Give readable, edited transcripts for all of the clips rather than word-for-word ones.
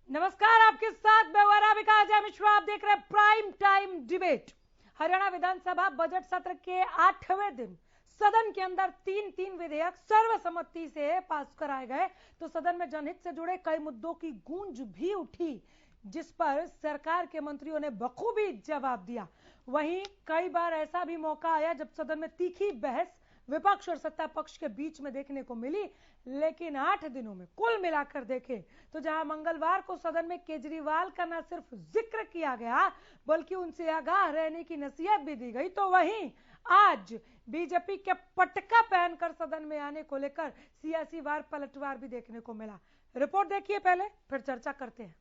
नमस्कार, आपके साथ मैं वराबिका अजय मिश्रा। आप देख रहे हैं प्राइम टाइम डिबेट। हरियाणा विधानसभा बजट सत्र के 8वें दिन सदन के अंदर तीन विधेयक सर्वसम्मति से पास कराए गए, तो सदन में जनहित से जुड़े कई मुद्दों की गूंज भी उठी, जिस पर सरकार के मंत्रियों ने बखूबी जवाब दिया। वहीं कई बार ऐसा भी मौका आया जब सदन में तीखी बहस विपक्ष और सत्ता पक्ष के बीच में देखने को मिली, लेकिन 8 दिनों में कुल मिलाकर देखें तो जहां मंगलवार को सदन में केजरीवाल का न सिर्फ जिक्र किया गया बल्कि उनसे आगाह रहने की नसीहत भी दी गई, तो वहीं आज बीजेपी के पटका पहनकर सदन में आने को लेकर सियासी वार पलटवार भी देखने को मिला। रिपोर्ट देखिए पहले, फिर चर्चा करते हैं।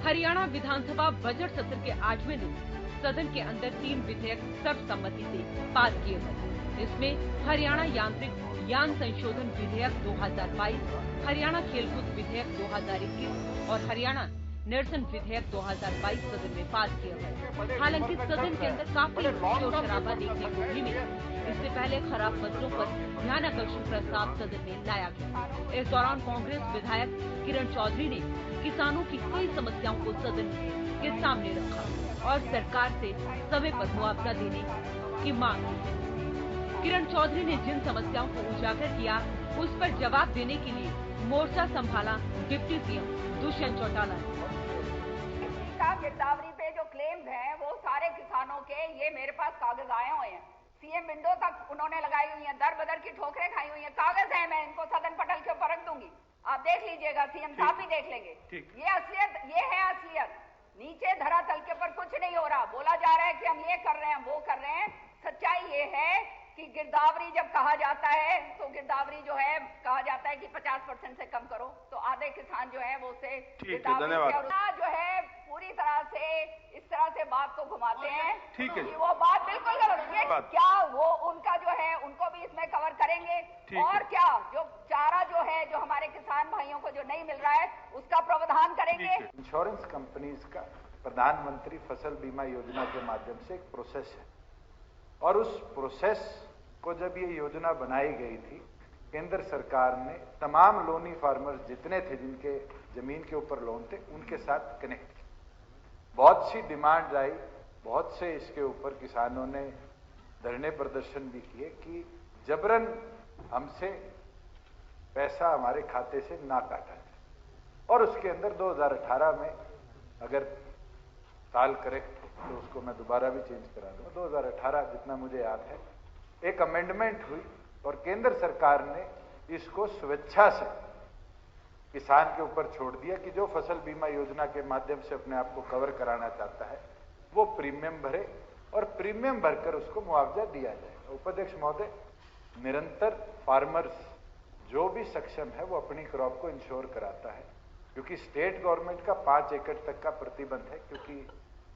हरियाणा विधानसभा बजट सत्र के 8वें दिन सदन के अंदर 3 विधेयक सर्वसम्मति से पास किए गए। इसमें हरियाणा यांत्रिक यान संशोधन विधेयक 2022, हरियाणा खेलकूद विधेयक 2021 और हरियाणा निरसन विधेयक 2022 सदन में पास किया गया। हालांकि सदन के अंदर काफी शोर शराबा देखने को भी मिला। इससे पहले खराब फसलों पर ध्यान आकर्षण प्रस्ताव सदन में लाया गया। इस दौरान कांग्रेस विधायक किरण चौधरी ने किसानों की कई समस्याओं को सदन के सामने रखा और सरकार से समय पर मुआवजा देने की मांग की। किरण चौधरी ने जिन समस्याओं को उजागर किया उस पर जवाब देने के लिए मोर्चा संभाला डिप्टी सीएम दुष्यंत चौटाला ने। गिरदावरी पे जो क्लेम्स हैं वो सारे किसानों के, ये मेरे पास कागज आए हुए हैं, सीएम विंडो तक उन्होंने लगाई हुई है, दर बदर की ठोकरें खाई हुई हैं, कागज है, मैं इनको सदन पटल के ऊपर रख दूंगी, आप देख लीजिएगा, सीएम साहब भी देख लेंगे। ये असलियत, ये है असलियत। नीचे धरातल के ऊपर कुछ नहीं हो रहा। बोला जा रहा है कि हम ये कर रहे हैं, वो कर रहे हैं। सच्चाई ये है कि गिरदावरी जब कहा जाता है तो गिरदावरी जो है कहा जाता है कि 50% से कम करो, तो आधे किसान जो है वो उसे गिरदावरी जो है पूरी तरह से इस तरह से बात को घुमाते हैं। ठीक है, वो बात बिल्कुल गलत है। क्या वो उनका जो है उनको भी इसमें कवर करेंगे? और क्या जो चारा जो है जो हमारे किसान भाइयों को जो नहीं मिल रहा है उसका प्रावधान करेंगे? इंश्योरेंस कंपनीज का प्रधानमंत्री फसल बीमा योजना के माध्यम से एक प्रोसेस है, और उस प्रोसेस को जब ये योजना बनाई गई थी, केंद्र सरकार ने तमाम लोनी फार्मर्स जितने थे जिनके जमीन के ऊपर लोन थे उनके साथ कनेक्ट किया। बहुत सी डिमांड आई, बहुत से इसके ऊपर किसानों ने धरने प्रदर्शन भी किए कि जबरन हमसे पैसा हमारे खाते से ना काटा जाए। और उसके अंदर 2018 में, अगर साल करेक्ट तो उसको मैं दोबारा भी चेंज करा दूंगा, 2018 जितना मुझे याद है, एक अमेंडमेंट हुई और केंद्र सरकार ने इसको स्वेच्छा से किसान के ऊपर छोड़ दिया कि जो फसल बीमा योजना के माध्यम से अपने आप को कवर कराना चाहता है वो प्रीमियम भरे और प्रीमियम भरकर उसको मुआवजा दिया जाए। उपाध्यक्ष महोदय, निरंतर फार्मर्स जो भी सक्षम है वो अपनी क्रॉप को इंश्योर कराता है, क्योंकि स्टेट गवर्नमेंट का 5 एकड़ तक का प्रतिबंध है, क्योंकि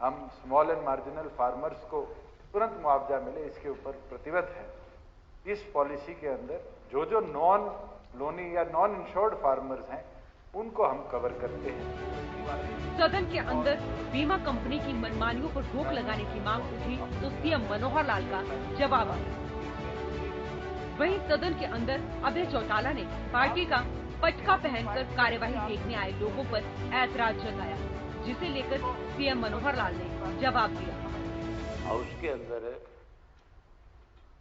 हम स्मॉल एंड मार्जिनल फार्मर्स को तुरंत मुआवजा मिले इसके ऊपर प्रतिबद्ध है। इस पॉलिसी के अंदर जो जो नॉन लोनी या नॉन इंश्योर्ड फार्मर्स हैं उनको हम कवर करते हैं। सदन के अंदर बीमा कंपनी की मनमानियों पर रोक लगाने की मांग उठी तो सीएम मनोहर लाल का जवाब आया। वहीं सदन के अंदर अभय चौटाला ने पार्टी का पटका पहनकर कार्यवाही देखने आए लोगों पर ऐतराज जताया, जिसे लेकर सीएम मनोहर लाल ने जवाब दिया। हाउस के अंदर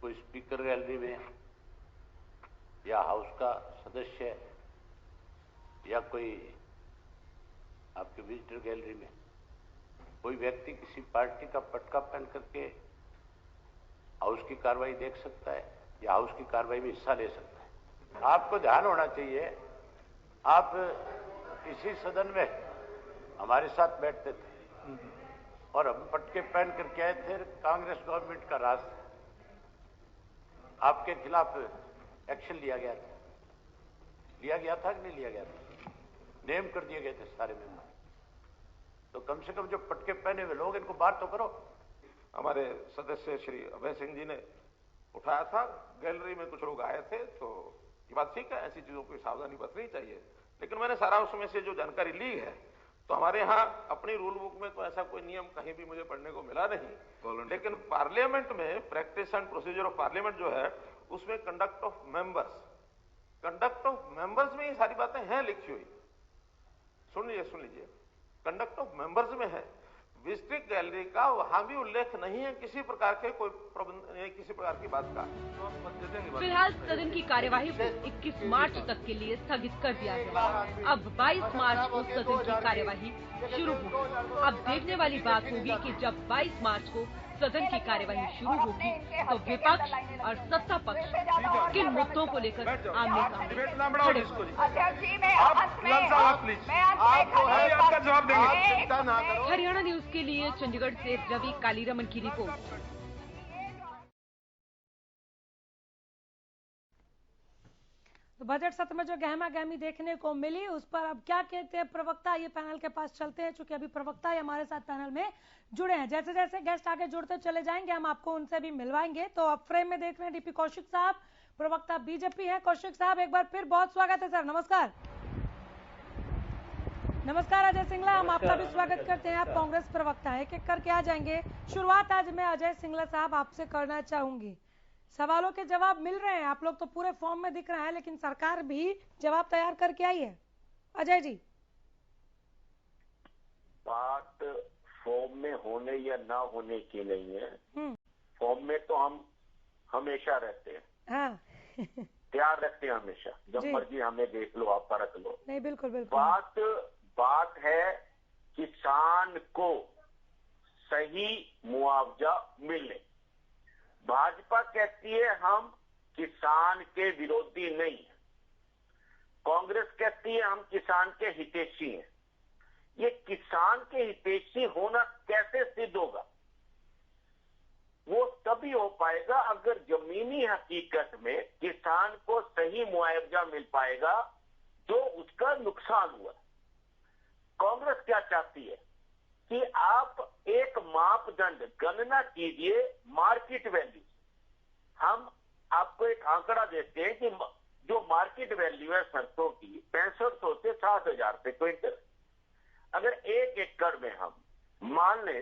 कोई स्पीकर गैलरी में या हाउस का सदस्य या कोई आपके विजिटर गैलरी में कोई व्यक्ति किसी पार्टी का पटका पहन करके हाउस की कार्रवाई देख सकता है या हाउस की कार्रवाई में हिस्सा ले सकता है? आपको ध्यान होना चाहिए, आप इसी सदन में हमारे साथ बैठते थे और हम पटके पहन करके आए थे। कांग्रेस गवर्नमेंट का राज, आपके खिलाफ एक्शन लिया गया था कि नहीं लिया गया था? नेम कर दिए गए थे सारे मेंबर। तो कम से कम जो पटके पहने हुए लोग, इनको बात तो करो। हमारे सदस्य श्री अभय सिंह जी ने उठाया था, गैलरी में कुछ लोग आए थे, तो ये बात ठीक है, ऐसी चीजों की सावधानी बरतनी चाहिए। लेकिन मैंने सारा उसमें से जो जानकारी ली है, तो तो हमारे यहाँ अपनी रूल बुक में तो ऐसा कोई नियम कहीं भी मुझे पढ़ने को मिला नहीं, लेकिन पार्लियामेंट में practice and procedure of parliament जो है उसमें कंडक्ट ऑफ मेंबर्स में ये सारी बातें हैं लिखी हुई। सुन लीजिए कंडक्ट ऑफ मेंबर्स में है। विजिटिंग गैलरी का वहां भी उल्लेख नहीं है किसी प्रकार के कोई प्रबंध किसी प्रकार की बात का। फिलहाल सदन की कार्यवाही को 21 मार्च तक के लिए स्थगित कर दिया गया। अब 22 मार्च को सदन की कार्यवाही शुरू होगी। अब देखने वाली बात होगी कि जब 22 मार्च को सदन की कार्यवाही शुरू होगी तो विपक्ष और सत्ता पक्ष किन मुद्दों को लेकर आमने सामने खड़े होंगे। हरियाणा न्यूज के लिए चंडीगढ़ से रवि कालीरमन की रिपोर्ट। तो बजट सत्र में जो गहमा गहमी देखने को मिली उस पर अब क्या कहते हैं प्रवक्ता, ये पैनल के पास चलते हैं। चूंकि अभी प्रवक्ता ही हमारे साथ पैनल में जुड़े हैं, जैसे जैसे गेस्ट आगे जुड़ते चले जाएंगे हम आपको उनसे भी मिलवाएंगे। तो अब फ्रेम में देख रहे हैं डीपी कौशिक साहब, प्रवक्ता बीजेपी है। कौशिक साहब एक बार फिर बहुत स्वागत है सर। नमस्कार। नमस्कार अजय सिंगला, हम आपका भी स्वागत करते हैं। आप कांग्रेस प्रवक्ता है, एक एक करके आ जाएंगे। शुरुआत आज मैं अजय सिंगला साहब आपसे करना चाहूंगी। सवालों के जवाब मिल रहे हैं, आप लोग तो पूरे फॉर्म में दिख रहा है, लेकिन सरकार भी जवाब तैयार करके आई है। अजय जी, बात फॉर्म में होने या ना होने की नहीं है। फॉर्म में तो हम हमेशा रहते हैं। हाँ। तैयार रहते हैं हमेशा, जब मर्जी हमें देख लो, आप परख लो। नहीं बिल्कुल बिल्कुल। बात है किसान को सही मुआवजा मिलने। भाजपा कहती है हम किसान के विरोधी नहीं है, कांग्रेस कहती है हम किसान के हितैषी हैं। ये किसान के हितैषी होना कैसे सिद्ध होगा? वो तभी हो पाएगा अगर जमीनी हकीकत में किसान को सही मुआवजा मिल पाएगा जो उसका नुकसान हुआ। कांग्रेस क्या चाहती है कि आप एक मापदंड गणना कीजिए मार्केट वैल्यू। हम आपको एक आंकड़ा देते हैं कि जो मार्केट वैल्यू है सरसों की 6500 से 60,000 रुपए क्विंटल। अगर 1 एकड़ में हम मान लें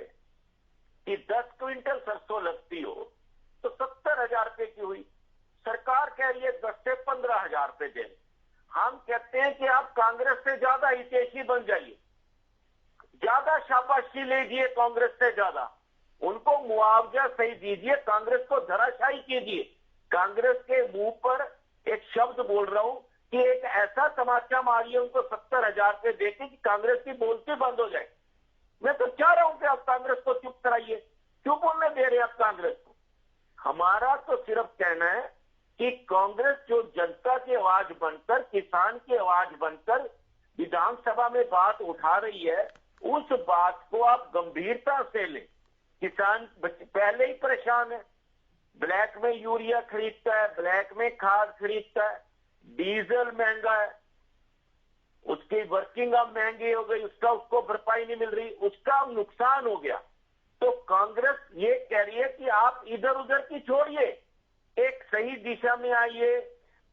कि 10 क्विंटल सरसों लगती हो तो 70,000 रुपए की हुई। सरकार कह रही है 10 से 15,000 रुपए दें। हम कहते हैं कि आप कांग्रेस से ज्यादा हितैषी बन जाइए, ज्यादा शाबाशी लीजिए कांग्रेस से ज्यादा, उनको मुआवजा सही दीजिए, कांग्रेस को धराशायी कीजिए। कांग्रेस के मुंह पर एक शब्द बोल रहा हूं कि एक ऐसा तमाचा मारिए उनको 70,000 रुपए देके कि कांग्रेस की बोलती बंद हो जाए। मैं तो चाह रहा हूं कि आप कांग्रेस को चुप कराइए, क्यों बोलने दे रहे आप कांग्रेस को? हमारा तो सिर्फ कहना है कि कांग्रेस जो जनता की आवाज बनकर, किसान की आवाज बनकर विधानसभा में बात उठा रही है, उस बात को आप गंभीरता से लें। किसान पहले ही परेशान है, ब्लैक में यूरिया खरीदता है, ब्लैक में खाद खरीदता है, डीजल महंगा है, उसकी वर्किंग अब महंगी हो गई, उसको भरपाई नहीं मिल रही, उसका नुकसान हो गया। तो कांग्रेस ये कह रही है कि आप इधर उधर की छोड़िए, एक सही दिशा में आइए,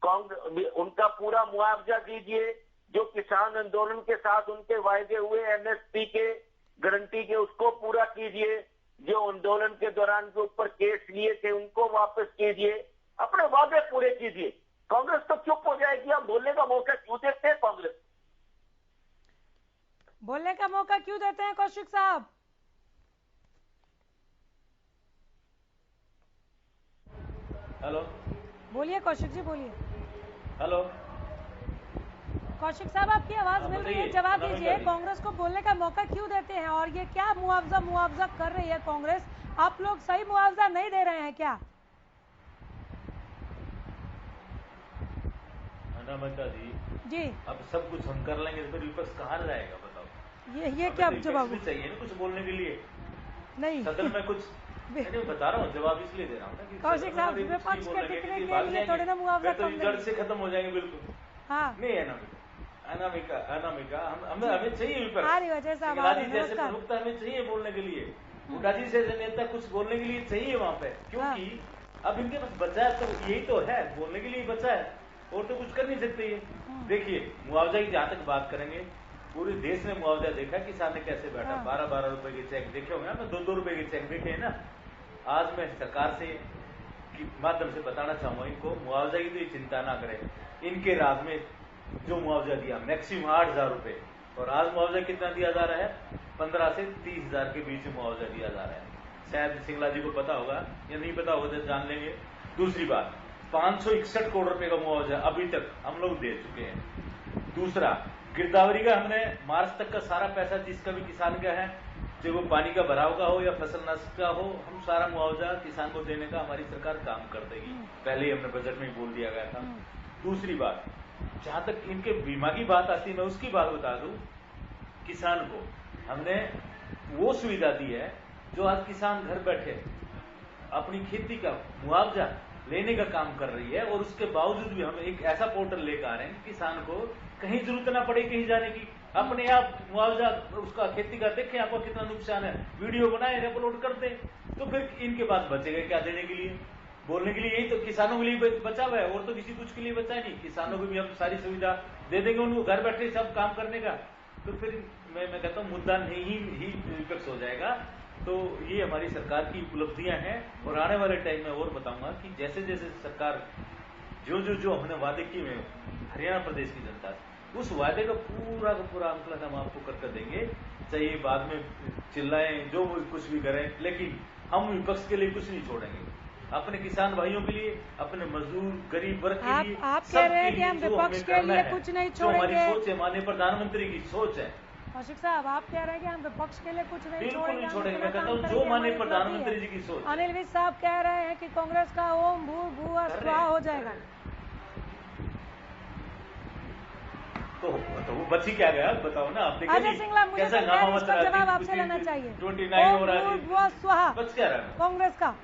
उनका पूरा मुआवजा दीजिए, जो किसान आंदोलन के साथ उनके वायदे हुए एमएसपी के गारंटी के उसको पूरा कीजिए, जो आंदोलन के दौरान के ऊपर केस लिए थे उनको वापस कीजिए, अपने वादे पूरे कीजिए। कांग्रेस तो चुप हो जाएगी। आप बोलने का मौका क्यों देते हैं कांग्रेस? बोलने का मौका क्यों देते हैं कौशिक साहब? हेलो, बोलिए कौशिक जी, बोलिए। हेलो कौशिक साहब, आपकी आवाज मिल रही है, जवाब दीजिए। कांग्रेस को बोलने का मौका क्यों देते हैं? और ये क्या मुआवजा कर रही है कांग्रेस? आप लोग सही मुआवजा नहीं दे रहे हैं क्या? अनामिका जी, अब सब कुछ हम कर लेंगे तो फिर विपक्ष कहाँ जाएगा बताओ? ये क्या जवाब चाहिए ना कुछ बोलने के लिए? नहीं, सदन में कुछ नहीं बता रहा हूँ, जवाब इसलिए दे रहा हूँ। कौशिक साहब, विपक्ष के टिकने के लिए थोड़े ना मुआवजा तो जड़ से खत्म हो जाएंगे बिल्कुल। हाँ, नहीं अनामिका हमें चाहिए विपक्ष। जैसे प्रमुखता हमें चाहिए बोलने के लिए, मुखाजी से नेता कुछ बोलने के लिए चाहिए वहाँ पे, क्योंकि अब इनके पास बचा है तो यही तो है, बोलने के लिए बचा है, और तो कुछ कर नहीं सकते ये। देखिए मुआवजा की जहाँ तक बात करेंगे, पूरे देश ने मुआवजा देखा, किसान ने कैसे बैठा, 12-12 रुपए के चेक देखे होंगे ना, 2-2 रुपए के चेक देखे हैं ना। आज मैं सरकार से माध्यम से बताना चाहूंगा इनको, मुआवजा की तो ये चिंता ना करें। इनके राज में जो मुआवजा दिया मैक्सिमम 8,000 रुपए, और आज मुआवजा कितना दिया जा रहा है? 15 से 30,000 के बीच में मुआवजा दिया जा रहा है। शायद सिंगला जी को पता होगा या नहीं पता होगा तो जान लेंगे। दूसरी बात, 561 करोड़ रुपए का मुआवजा अभी तक हम लोग दे चुके हैं। दूसरा, गिरदावरी का हमने मार्च तक का सारा पैसा जिसका भी किसान का है, चाहे वो पानी का भराव का हो या फसल नष्ट का हो, हम सारा मुआवजा किसान को देने का हमारी सरकार काम कर देगी। पहले ही हमने बजट में ही बोल दिया गया था। दूसरी बात, जहां तक इनके बीमा की बात आती है, मैं उसकी बात बता दूं, किसान को हमने वो सुविधा दी है जो आज किसान घर बैठे अपनी खेती का मुआवजा लेने का काम कर रही है, और उसके बावजूद भी हम एक ऐसा पोर्टल लेकर आ रहे हैं कि किसान को कहीं जरूरत ना पड़े कहीं जाने की, अपने आप मुआवजा उसका खेती का देखें आपको कितना नुकसान है, वीडियो बनाए अपलोड कर दें, तो फिर इनके पास बचेगा क्या देने के लिए, बोलने के लिए। यही तो किसानों के लिए बचा हुआ है, और तो किसी कुछ के लिए बचा ही नहीं। किसानों को भी हम सारी सुविधा दे देंगे, उनको घर बैठे सब काम करने का, तो फिर मैं कहता हूँ मुद्दा नहीं ही विपक्ष हो जाएगा। तो ये हमारी सरकार की उपलब्धियां हैं, और आने वाले टाइम में और बताऊंगा कि जैसे जैसे सरकार जो हमने वादे किए हैं हरियाणा प्रदेश की जनता से, उस वादे का पूरा आंकलन हम आपको करके देंगे। चाहिए बाद में चिल्लाएं, जो कुछ भी करें, लेकिन हम विपक्ष के लिए कुछ नहीं छोड़ेंगे। अपने किसान भाइयों के लिए, अपने मजदूर गरीब वर्ग के लिए, आप कह रहे हैं कि हम विपक्ष के लिए कुछ नहीं छोड़ेंगे। हमारी सोच है, माननीय प्रधानमंत्री की सोच है। कौशिक साहब, आप कह रहे हैं कि हम विपक्ष के लिए कुछ नहीं छोड़ेंगे, नहीं छोड़ेंगे। मैं कहता हूँ जो माननीय प्रधानमंत्री जी की सोच। अनिल विज साहब कह रहे हैं कि कांग्रेस का ओम भूर्भुवः स्वाहा हो जाएगा। तो वो बची क्या गया बताओ ना। आपने अजय सिंगला, मुझे इसका जवाब आपसे लेना चाहिए। 29 हो रहा है, स्वाहा बच क्या रहा है कांग्रेस का।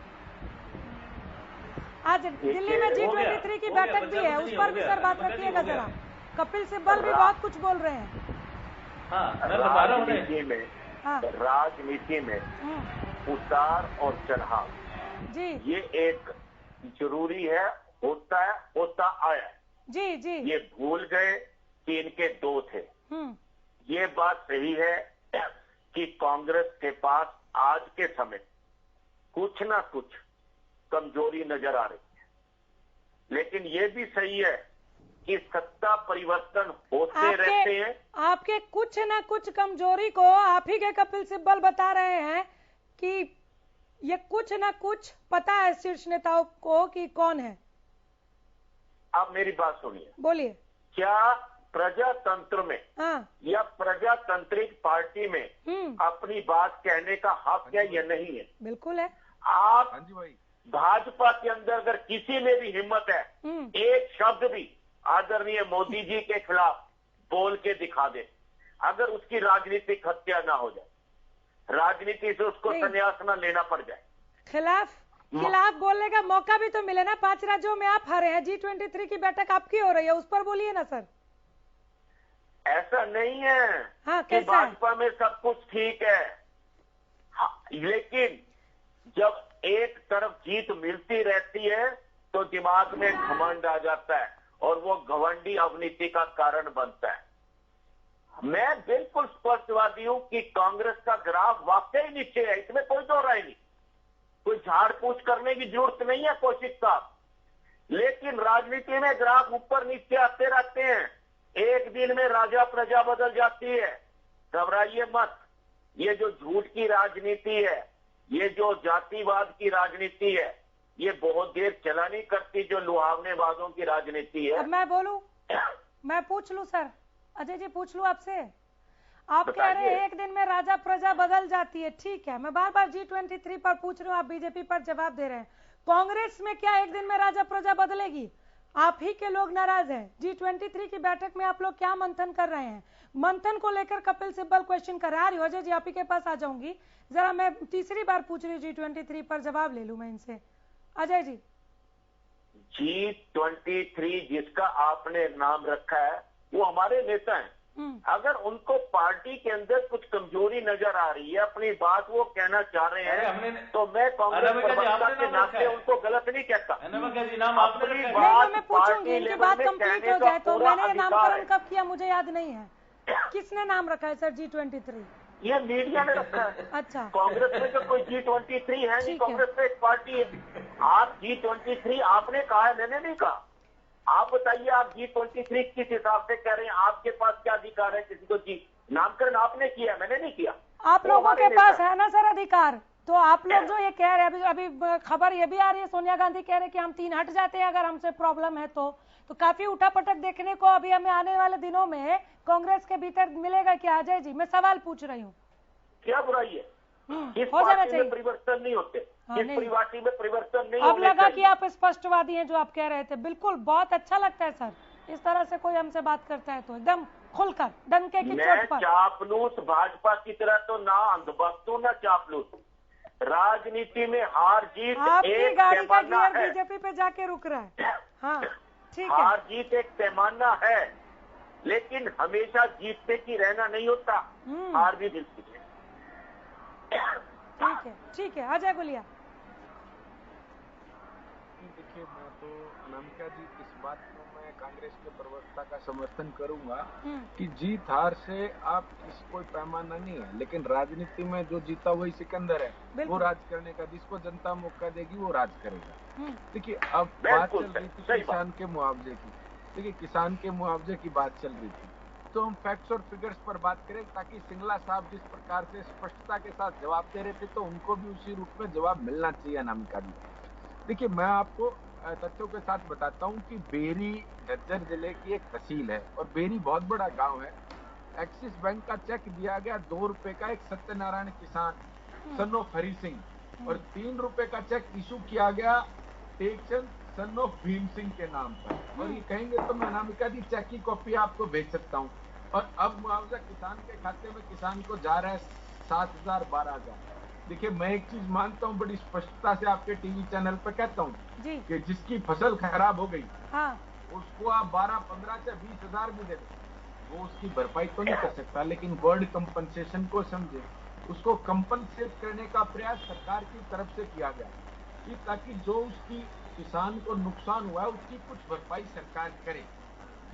आज दिल्ली में G23 की बैठक भी है, उस पर भी सर बात रखिएगा जरा। कपिल सिब्बल भी बहुत कुछ बोल रहे हैं। राजनीति में उतार और चढ़ाव जी, ये एक जरूरी है, होता आया जी जी। ये भूल गए कि इनके दो थे। ये बात सही है कि कांग्रेस के पास आज के समय कुछ ना कुछ कमजोरी नजर आ रही है, लेकिन ये भी सही है कि सत्ता परिवर्तन होते रहते हैं। आपके कुछ ना कुछ कमजोरी को आप ही के कपिल सिब्बल बता रहे हैं कि ये कुछ ना कुछ पता है शीर्ष नेताओं को कि कौन है। आप मेरी बात सुनिए, बोलिए। क्या प्रजातंत्र में या प्रजातांत्रिक पार्टी में अपनी बात कहने का हक है या नहीं है? बिल्कुल है। आप भाजपा के अंदर अगर किसी में भी हिम्मत है, एक शब्द भी आदरणीय मोदी जी के खिलाफ बोल के दिखा दे, अगर उसकी राजनीतिक हत्या ना हो जाए, राजनीति से उसको संन्यास ना लेना पड़ जाए, खिलाफ बोलने का मौका भी तो मिले ना। 5 राज्यों में आप हारे हैं, G23 की बैठक आपकी हो रही है, उस पर बोलिए ना सर। ऐसा नहीं है कि भाजपा में सब कुछ ठीक है, लेकिन जब एक तरफ जीत मिलती रहती है तो दिमाग में घमंड आ जाता है, और वो घमंडी अवनीति का कारण बनता है। मैं बिल्कुल स्पष्टवादी हूं कि कांग्रेस का ग्राफ वाकई नीचे है, इसमें कोई दो राय नहीं, कोई झाड़ पूछ करने की जरूरत नहीं है कौशिक साहब। लेकिन राजनीति में ग्राफ ऊपर नीचे आते रहते हैं, एक दिन में राजा प्रजा बदल जाती है। घबराइए मत, ये जो झूठ की राजनीति है, ये जो जातिवाद की राजनीति है, ये बहुत देर चला नहीं करती, जो लुहावने वादों की राजनीति है। अब मैं बोलूं, मैं पूछ लूं सर, अजय जी पूछ लूं आपसे। आप कह रहे हैं एक दिन में राजा प्रजा बदल जाती है, ठीक है। मैं बार बार G23 पर पूछ रही हूँ, आप बीजेपी पर जवाब दे रहे हैं। कांग्रेस में क्या एक दिन में राजा प्रजा बदलेगी? आप ही के लोग नाराज हैं। G23 की बैठक में आप लोग क्या मंथन कर रहे हैं? मंथन को लेकर कपिल सिब्बल क्वेश्चन कर रहा है। अजय जी आप ही के पास आ जाऊंगी, जरा मैं तीसरी बार पूछ रही हूँ G23 पर, जवाब ले लूं मैं इनसे। अजय जी, G23 जिसका आपने नाम रखा है वो हमारे नेता हैं। अगर उनको पार्टी के अंदर कुछ कमजोरी नजर आ रही है, अपनी बात वो कहना चाह रहे हैं, तो मैं कांग्रेस प्रवक्ता के नाते उनको गलत नहीं कहता। मैं पूछूंगी, इनकी बात कंप्लीट हो जाए तो। मैंने नामकरण कब किया मुझे याद नहीं है। किसने नाम रखा है सर G23? ये मीडिया ने रखा है। अच्छा, कांग्रेस में तो कोई G23 है नहीं, कांग्रेस में एक पार्टी है। आप G23 आपने कहा है, मैंने नहीं कहा। आप बताइए, आप G23 किस हिसाब से कह रहे हैं? आपके पास क्या अधिकार है किसी को जी नामकरण? आपने किया, मैंने नहीं किया। आप लोगों के पास है ना सर अधिकार। तो आप लोग जो ये कह रहे हैं, अभी खबर ये भी आ रही है, सोनिया गांधी कह रहे हैं कि हम 3 हट जाते हैं अगर हमसे प्रॉब्लम है तो काफी उठापटक देखने को अभी हमें आने वाले दिनों में कांग्रेस के भीतर मिलेगा क्या? अजय जी, मैं सवाल पूछ रही हूँ। क्या बुराई है? इस हो जाना पार्टी चाहिए। में परिवर्तन नहीं होते, इस नहीं। पार्टी में परिवर्तन नहीं अब होने लगा चाहिए। कि आप स्पष्टवादी हैं जो आप कह रहे थे। बिल्कुल, बहुत अच्छा लगता है सर इस तरह से कोई हमसे बात करता है तो एकदम खुलकर डंके की चोट पर। चापलूस भाजपा की तरह तो ना अंधभक्त हूं ना चापलूस। राजनीति में हार जीत आपकी एक गाड़ी का पैमाना गियर है। बीजेपी पे जाके रुक रहा है। हाँ, ठीक है। हार जीत एक पैमाना है, लेकिन हमेशा जीतने की रहना नहीं होता, हार भी मिलती है। ठीक है, अजय गुलिया। देखिए, मैं तो अनामिका जी इस बात को मैं कांग्रेस के प्रवक्ता का समर्थन करूंगा कि जीत हार से आप कोई पैमाना नहीं है, लेकिन राजनीति में जो जीता वही सिकंदर है। वो राज करने का, जिसको जनता मौका देगी वो राज करेगा। देखिए, अब बात चल रही थी किसान के मुआवजे की। देखिए, किसान के मुआवजे की बात चल रही थी, तो हम फैक्ट्स और फिगर्स पर बात करें, ताकि सिंगला साहब जिस प्रकार से स्पष्टता के साथ जवाब दे रहे थे, तो उनको भी उसी रूप में जवाब मिलना चाहिए अनामिका जी। देखिए, मैं आपको तथ्यों के साथ बताता हूं कि बेरी झज्जर जिले की एक तहसील है और बेरी बहुत बड़ा गांव है। एक्सिस बैंक का चेक दिया गया 2 रुपए का एक सत्यनारायण किसान सन ऑफ हरि सिंह, और 3 रुपए का चेक इशू किया गया टेकचंद सन ऑफ भीम सिंह के नाम पर। और ये कहेंगे तो मैं अनामिका जी चेक की कॉपी आपको भेज सकता हूँ। और अब मुआवजा किसान के खाते में किसान को जा रहा है 7,000 12,000। देखिए, मैं एक चीज मानता हूँ, बड़ी स्पष्टता से आपके टीवी चैनल पर कहता हूँ कि जिसकी फसल खराब हो गई उसको आप 12, 15 से 20,000 भी दे दो, वो उसकी भरपाई तो नहीं कर सकता, लेकिन वर्ड कंपनसेशन को समझे, उसको कंपनसेट करने का प्रयास सरकार की तरफ से किया गया कि ताकि जो उसकी किसान को नुकसान हुआ है उसकी कुछ भरपाई सरकार करे।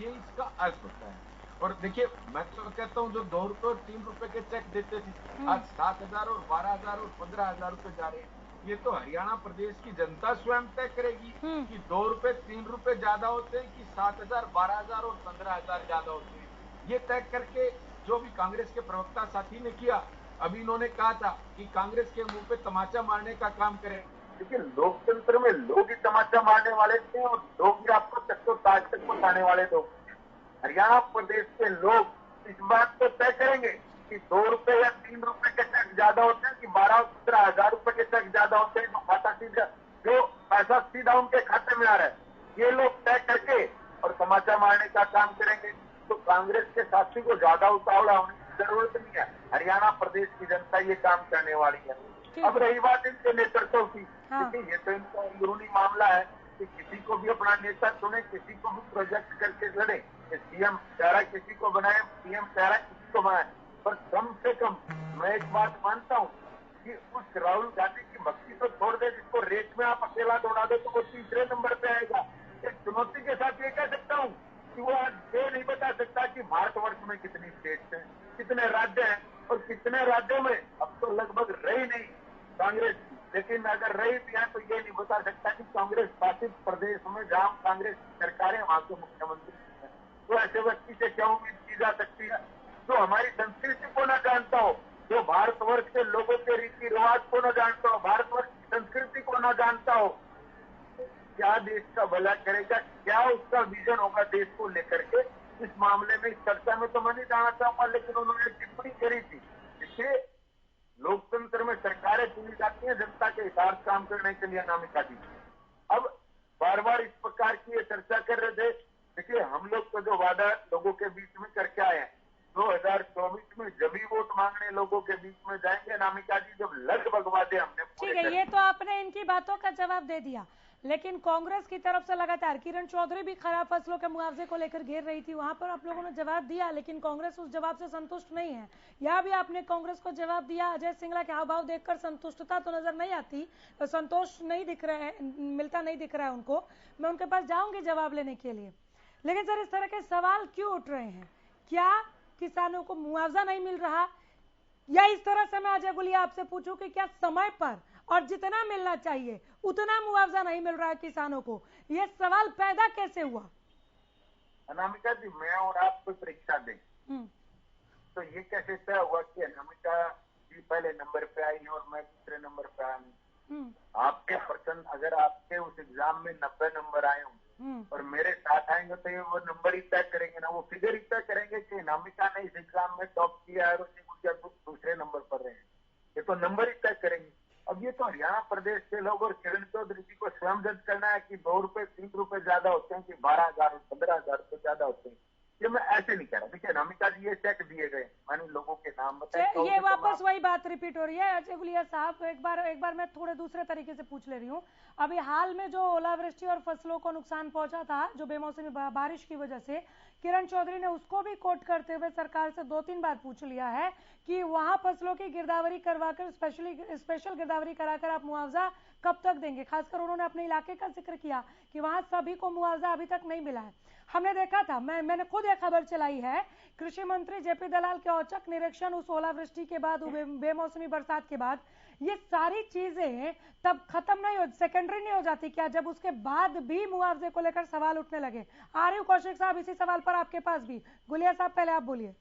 ये इसका अर्थ होता है। और देखिए, मैं तो कहता हूँ जो 2 रुपए और 3 रुपए के चेक देते थे, आज 7,000 और 12,000 और 15,000 रुपए जा रहे हैं। ये तो हरियाणा प्रदेश की जनता स्वयं तय करेगी कि 2 रुपए 3 रुपए ज्यादा होते हैं कि 7,000 12,000 और 15,000 ज्यादा होते हैं। ये तय करके जो भी कांग्रेस के प्रवक्ता साथी ने किया, अभी इन्होंने कहा था कि कांग्रेस के मुंह पे तमाचा मारने का काम करें। लेकिन लोकतंत्र में लोग ही तमाचा मारने वाले थे और लोग ही आपको तक ताज तक पहुंचाने वाले लोग। हरियाणा प्रदेश के लोग इस बात को तय करेंगे कि 2 रुपए या 3 रुपए के चेक ज्यादा होते हैं कि 12 और 15,000 रुपए के चेक ज्यादा होते हैं, जो पैसा सीधा उनके खाते में आ रहा है, ये लोग तय करके और तमाचा मारने का काम करेंगे। तो कांग्रेस के साथी को ज्यादा उतावला होने की जरूरत नहीं है। हरियाणा प्रदेश की जनता ये काम करने वाली है। अब रही बात इनके नेतृत्व की, ये तो इनका अंदरूनी मामला है कि किसी को भी अपना नेता चुने, किसी को भी प्रोजेक्ट करके लड़े, सीएम चारा किसी को बनाए, सीएम चारा किसी को बनाए, पर कम से कम मैं एक बात मानता हूँ कि उस राहुल गांधी की भक्ति तो छोड़ दे, जिसको रेस में आप अकेला दौड़ा दो तो वो तीसरे नंबर पे आएगा। एक चुनौती के साथ ये कह सकता हूँ कि वो आज ये नहीं बता सकता कि भारतवर्ष में कितनी स्टेट्स हैं, कितने राज्य हैं, और कितने राज्यों में अब तो लगभग रही नहीं कांग्रेस, लेकिन अगर रही भी है तो ये नहीं बता सकता कि कांग्रेस शासित प्रदेश में जहां कांग्रेस सरकारें वहां के मुख्यमंत्री हैं। तो ऐसे व्यक्ति से क्या उम्मीद की जा सकती है जो हमारी संस्कृति को न जानता हो, जो भारतवर्ष के लोगों के रीति रिवाज को न जानता हो, भारतवर्ष की संस्कृति को न जानता हो, क्या देश का भला करेगा, क्या उसका विजन होगा देश को लेकर के। इस मामले में, इस चर्चा में तो मैं नहीं जाना चाहूंगा, लेकिन उन्होंने टिप्पणी करी थी जिससे लोकतंत्र में सरकारें चुनी जाती हैं जनता के हिसाब से काम करने के लिए अनामिका जी। अब बार बार इस प्रकार की ये चर्चा कर रहे थे। देखिए, हम लोग तो जो वादा लोगों के बीच में करके आए हैं, 2024 में जब भी वोट मांगने लोगों के बीच में जाएंगे अनामिका जी, जब लगभग वादे हमने ठीक है, ये तो आपने इनकी बातों का जवाब दे दिया, लेकिन कांग्रेस की तरफ से लगातार किरण चौधरी भी खराब फसलों के मुआवजे को लेकर घेर रही थी, वहां पर आप लोगों ने जवाब दिया, लेकिन कांग्रेस उस जवाब से संतुष्ट नहीं है। यहाँ भी आपने कांग्रेस को जवाब दिया। अजय सिंगला के हाव भाव देखकर संतुष्टता तो नजर नहीं आती, तो संतोष नहीं दिख रहा है, मिलता नहीं दिख रहा है उनको। मैं उनके पास जाऊंगी जवाब लेने के लिए, लेकिन सर इस तरह के सवाल क्यों उठ रहे हैं? क्या किसानों को मुआवजा नहीं मिल रहा, या इस तरह से मैं अजय गुलिया आपसे पूछूं कि क्या समय पर और जितना मिलना चाहिए उतना मुआवजा नहीं मिल रहा है किसानों को, ये सवाल पैदा कैसे हुआ? अनामिका जी, मैं और आप कोई परीक्षा दें तो ये कैसे तय हुआ कि अनामिका जी पहले नंबर पे आई और मैं दूसरे नंबर पे आया हूँ? आपके पर्सन अगर आपके उस एग्जाम में 90 नंबर आए हों और मेरे साथ आएंगे तो ये वो नंबर ही तय करेंगे ना, वो फिगर ही तय करेंगे कि अनामिका ने इस एग्जाम में टॉप किया है और दूसरे नंबर पर रहे हैं, ये तो नंबर ही तय करेंगे। अब ये तो हरियाणा प्रदेश के लोग और किरण चौधरी जी को स्वयं जज करना है कि 2 रुपए 3 रुपए ज्यादा होते हैं कि 12,000 15,000 रुपए ज्यादा होते हैं। ये मैं ऐसे नहीं कह रहा। देखिए अनामिका जी ये चेक दिए गए, मैंने लोगों के नाम बताए, ये वापस वही बात रिपीट हो रही है। अजय गुलिया साहब, एक बार मैं थोड़े दूसरे तरीके से पूछ ले रही हूँ। अभी हाल में जो ओलावृष्टि और फसलों को नुकसान पहुंचा था जो बेमौसमी बारिश की वजह से, किरण चौधरी ने उसको भी कोट करते हुए सरकार से 2-3 बार पूछ लिया है कि वहां फसलों की गिरदावरी करवाकर स्पेशल गिरदावरी कराकर आप मुआवजा कब तक देंगे। खासकर उन्होंने अपने इलाके का जिक्र किया कि वहां सभी को मुआवजा अभी तक नहीं मिला है। हमने देखा था, मैंने खुद एक खबर चलाई है, कृषि मंत्री जेपी दलाल के औचक निरीक्षण उस ओलावृष्टि के बाद, बेमौसमी बरसात के बाद, ये सारी चीजें तब खत्म नहीं हो, सेकेंडरी नहीं हो जाती क्या, जब उसके बाद भी मुआवजे को लेकर सवाल उठने लगे। आ रही हूँ कौशिक साहब इसी सवाल पर आपके पास भी। गुलिया साहब पहले आप बोलिए।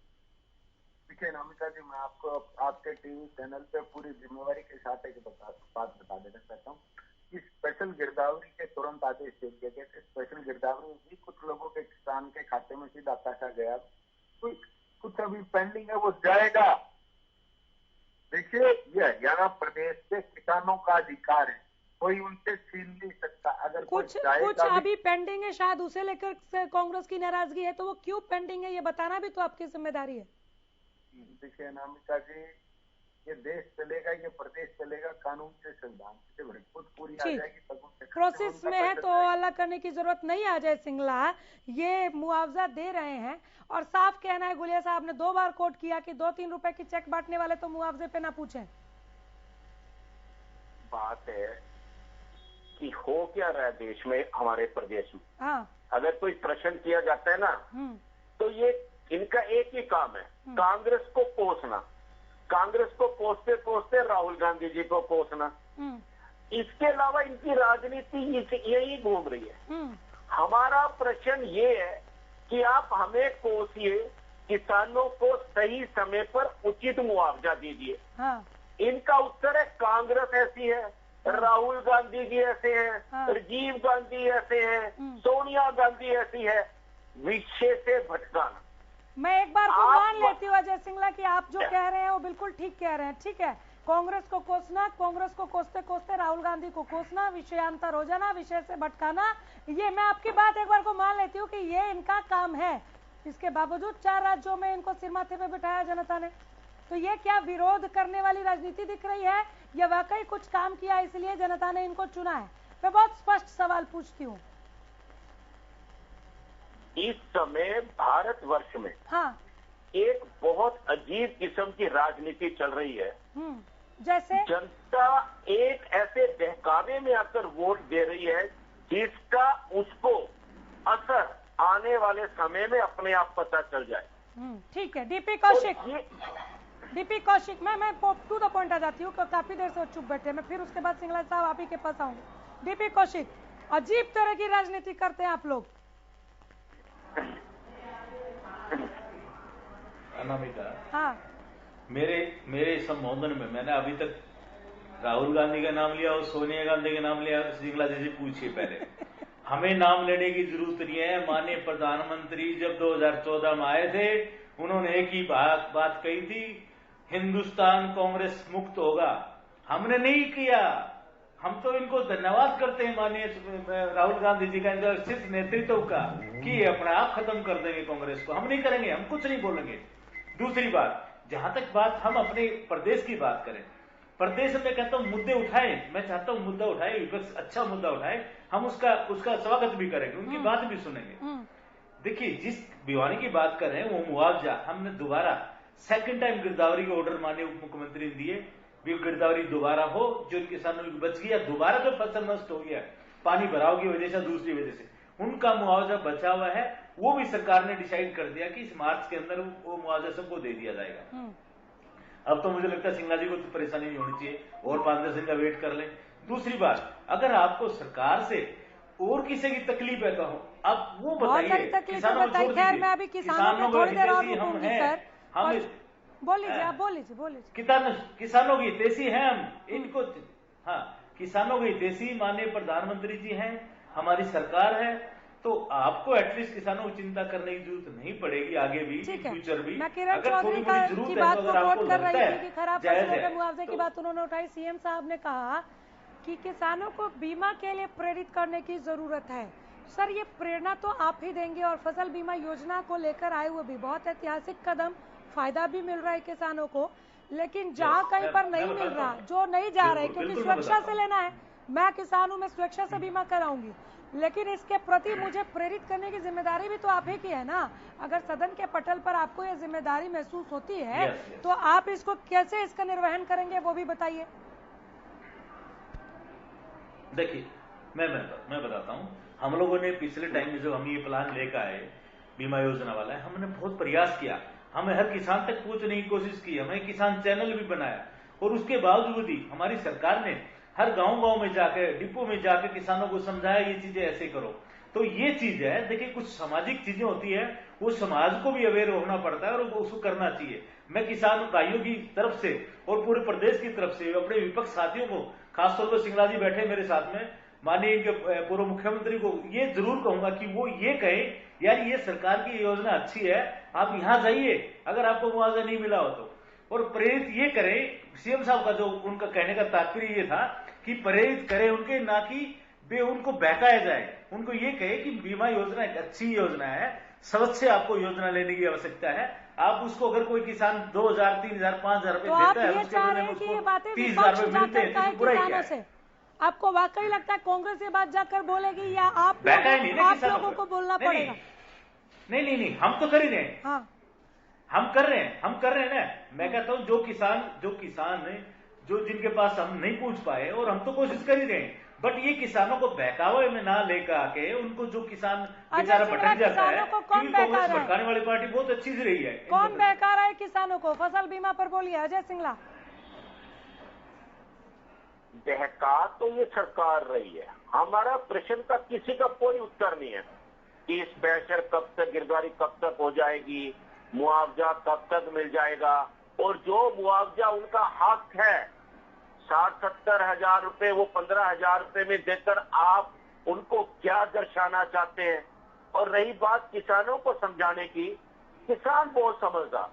देखिए नमिता जी, मैं आपको आपके टीवी चैनल पे पूरी जिम्मेवारी के साथ एक बात बता देना चाहता हूँ कि स्पेशल गिरदावरी के तुरंत आदेश दे दिए गए थे। स्पेशल गिरदावरी भी कुछ लोगों के किसान के खाते में सीधा पैसा गया, कुछ अभी पेंडिंग है, वो जाएगा। देखिए ये हरियाणा प्रदेश के किसानों का अधिकार है, कोई उनसे छीन नहीं सकता। अगर कुछ अभी पेंडिंग है, शायद उसे लेकर कांग्रेस की नाराजगी है, तो वो क्यों पेंडिंग है ये बताना भी तो आपकी जिम्मेदारी है। देखिए अनामिका जी, ये देश चलेगा, ये प्रदेश चलेगा कानून से, संविधान से, खुद पूरी आ जाएगी तब प्रोसेस में है तो अलग करने की जरूरत नहीं। अजय सिंगला ये मुआवजा दे रहे हैं और साफ कहना है, गुलिया साहब ने 2 बार कोट किया कि 2-3 रुपए की चेक बांटने वाले तो मुआवजे पे ना पूछें। बात है कि हो क्या रहा है देश में, हमारे प्रदेश में। हाँ। अगर कोई प्रश्न किया जाता है ना तो ये इनका एक ही काम है, कांग्रेस को कोसना, कांग्रेस को कोसते कोसते राहुल गांधी जी को कोसना। इसके अलावा इनकी राजनीति यही घूम रही है। हमारा प्रश्न ये है कि आप हमें कोसिए, किसानों को सही समय पर उचित मुआवजा दीजिए। हाँ। इनका उत्तर है कांग्रेस ऐसी है, राहुल गांधी जी ऐसे हैं, राजीव गांधी ऐसे हैं, सोनिया गांधी ऐसी है, विषय से भटकाना। मैं एक बार को मान लेती हूँ अजय सिंगला कि आप जो कह रहे हैं वो बिल्कुल ठीक कह रहे हैं। ठीक है, कांग्रेस को कोसना, कांग्रेस को कोसते कोसते राहुल गांधी को कोसना, विषयांतर हो जाना, विषय से भटकाना, ये मैं आपकी बात एक बार को मान लेती हूँ कि ये इनका काम है। इसके बावजूद 4 राज्यों में इनको सिर माथे पे बिठाया जनता ने, तो ये क्या विरोध करने वाली राजनीति दिख रही है या वाकई कुछ काम किया इसलिए जनता ने इनको चुना है? मैं बहुत स्पष्ट सवाल पूछती हूँ। इस समय भारतवर्ष में एक बहुत अजीब किस्म की राजनीति चल रही है। जैसे जनता एक ऐसे बहकावे में आकर वोट दे रही है जिसका उसको असर आने वाले समय में अपने आप पता चल जाए। ठीक है, डीपी कौशिक, मैं टू द पॉइंट आ जाती हूँ, काफी देर से चुप बैठे, मैं फिर उसके बाद सिंगला साहब आप ही के पास आऊंगी। डीपी कौशिक, अजीब तरह की राजनीति करते हैं आप लोग। अनामिका, हाँ, मेरे संबोधन में मैंने अभी तक राहुल गांधी का नाम लिया और सोनिया गांधी का नाम लिया। सिंगला जी से पूछिए पहले, हमें नाम लेने की जरूरत नहीं है। माननीय प्रधानमंत्री जब 2014 में आए थे, उन्होंने एक ही बात कही थी, हिंदुस्तान कांग्रेस मुक्त होगा। हमने नहीं किया। हम तो इनको धन्यवाद करते हैं माननीय राहुल गांधी जी का, इनका शीर्ष नेतृत्व का, कि अपने आप खत्म कर देंगे कांग्रेस को। हम नहीं करेंगे, हम कुछ नहीं बोलेंगे। दूसरी बात, जहां तक बात हम अपने प्रदेश की बात करें, प्रदेश में कहता हूं मुद्दे उठाए, मैं चाहता हूं मुद्दा उठाए, विपक्ष अच्छा मुद्दा उठाए, हम उसका स्वागत भी करेंगे, उनकी बात भी सुनेंगे। देखिए, जिस भिवानी की बात कर रहे हैं वो मुआवजा हमने दोबारा सेकंड टाइम गिरदावरी के ऑर्डर माननीय उप मुख्यमंत्री ने दिए, गिरदावरी दोबारा हो, जो किसानों की बच गया, दोबारा जो फसल नष्ट हो गया पानी भराव की वजह से, दूसरी वजह से, उनका मुआवजा बचा हुआ है, वो भी सरकार ने डिसाइड कर दिया कि इस मार्च के अंदर वो मुआवजा सबको दे दिया जाएगा। अब तो मुझे लगता है सिंगला जी को तो परेशानी नहीं होनी चाहिए, और 5-10 दिन का वेट कर लें। दूसरी बात, अगर आपको सरकार से और किसी की तकलीफ है तो आप वो बताइए, किसानों को छोड़ दीजिए। मैं अभी किसानों को थोड़ी देर और रुकूंगी सर। हम बोल लीजिए, आप बोल लीजिए। किसानों की हितैषी हैं हम, इनको हाँ किसानों के हितैषी माननीय प्रधानमंत्री जी हैं, हमारी सरकार है, तो आपको एटलीस्ट किसानों की चिंता करने की जरूरत नहीं पड़ेगी आगे भी, फ्यूचर भी। मैं किरण चौधरी की बात को नोट कर रही थी कि खराब फसलों के मुआवजे की बात उन्होंने उठाई। सीएम साहब ने कहा कि किसानों को बीमा के लिए प्रेरित करने की जरूरत है। सर, ये प्रेरणा तो आप ही देंगे, और फसल बीमा योजना को लेकर आए हुए भी बहुत ऐतिहासिक कदम, फायदा भी मिल रहा है किसानों को, लेकिन जहाँ कहीं पर नहीं मिल रहा, जो नहीं जा रहे, क्योंकि सुरक्षा से लेना है, मैं किसान हूँ, मैं सुरक्षा से बीमा कराऊंगी, लेकिन इसके प्रति मुझे प्रेरित करने की जिम्मेदारी भी तो आप ही की है ना। अगर सदन के पटल पर आपको ये जिम्मेदारी महसूस होती है तो आप इसको कैसे इसका निर्वहन करेंगे, वो भी बताइए। देखिए, मैं बताता हूँ, हम लोगों ने पिछले टाइम में जब हम ये प्लान लेकर आए बीमा योजना वाला है, हमने बहुत प्रयास किया, हमें हर किसान तक पहुंचने की कोशिश की, हमें किसान चैनल भी बनाया, और उसके बावजूद भी हमारी सरकार ने हर गांव में जाकर, डिपो में जाकर किसानों को समझाया ये चीजें ऐसे करो। तो ये चीज है, देखिए कुछ सामाजिक चीजें होती है, वो समाज को भी अवेयर होना पड़ता है और उसको करना चाहिए। मैं किसान भाइयों की तरफ से और पूरे प्रदेश की तरफ से अपने विपक्ष साथियों को, खासतौर पर सिंगला जी बैठे मेरे साथ में, माननीय पूर्व मुख्यमंत्री को ये जरूर कहूंगा कि वो ये कहे, यार ये सरकार की योजना अच्छी है, आप यहाँ जाइए अगर आपको मुआवजा नहीं मिला हो तो, और प्रेरित ये करें। सीएम साहब का जो उनका कहने का तात्पर्य ये था कि प्रेरित करें उनके, ना कि उनको बहकाया जाए, उनको ये कहे कि बीमा योजना एक अच्छी योजना है, समझ से आपको योजना लेने की आवश्यकता है। आप उसको अगर कोई किसान 2000, 3000, 5000 रुपए देता है, उसके बदले में उसको 30,000 रुपए मिलते हैं, तो बुराई क्या है? आपको वाकई लगता है कांग्रेस ये बात जाकर बोलेगी, या आप लोगों को बोलना पड़ेगा? नहीं, हम तो कर ही रहे हैं। हाँ, हम कर रहे हैं ना। मैं कहता हूँ जो किसान जो जिनके पास हम नहीं पूछ पाए, और हम तो कोशिश कर ही रहे हैं, बट ये किसानों को बहकावे में ना लेकर आके, उनको जो किसान बेचारा भटक जाता है, क्योंकि कांग्रेस भटकाने वाली पार्टी बहुत अच्छी से रही है। कौन बहका रहा है किसानों को फसल बीमा पर? बोलिए अजय सिंगला। बहका तो ये सरकार रही है। हमारा प्रश्न का किसी का कोई उत्तर नहीं है कि स्पेशल कब तक, गिरदावरी कब तक हो जाएगी, मुआवजा कब तक मिल जाएगा, और जो मुआवजा उनका हक है 60-70 हजार रुपए, वो 15,000 रुपए में देकर आप उनको क्या दर्शाना चाहते हैं? और रही बात किसानों को समझाने की, किसान बहुत समझदार,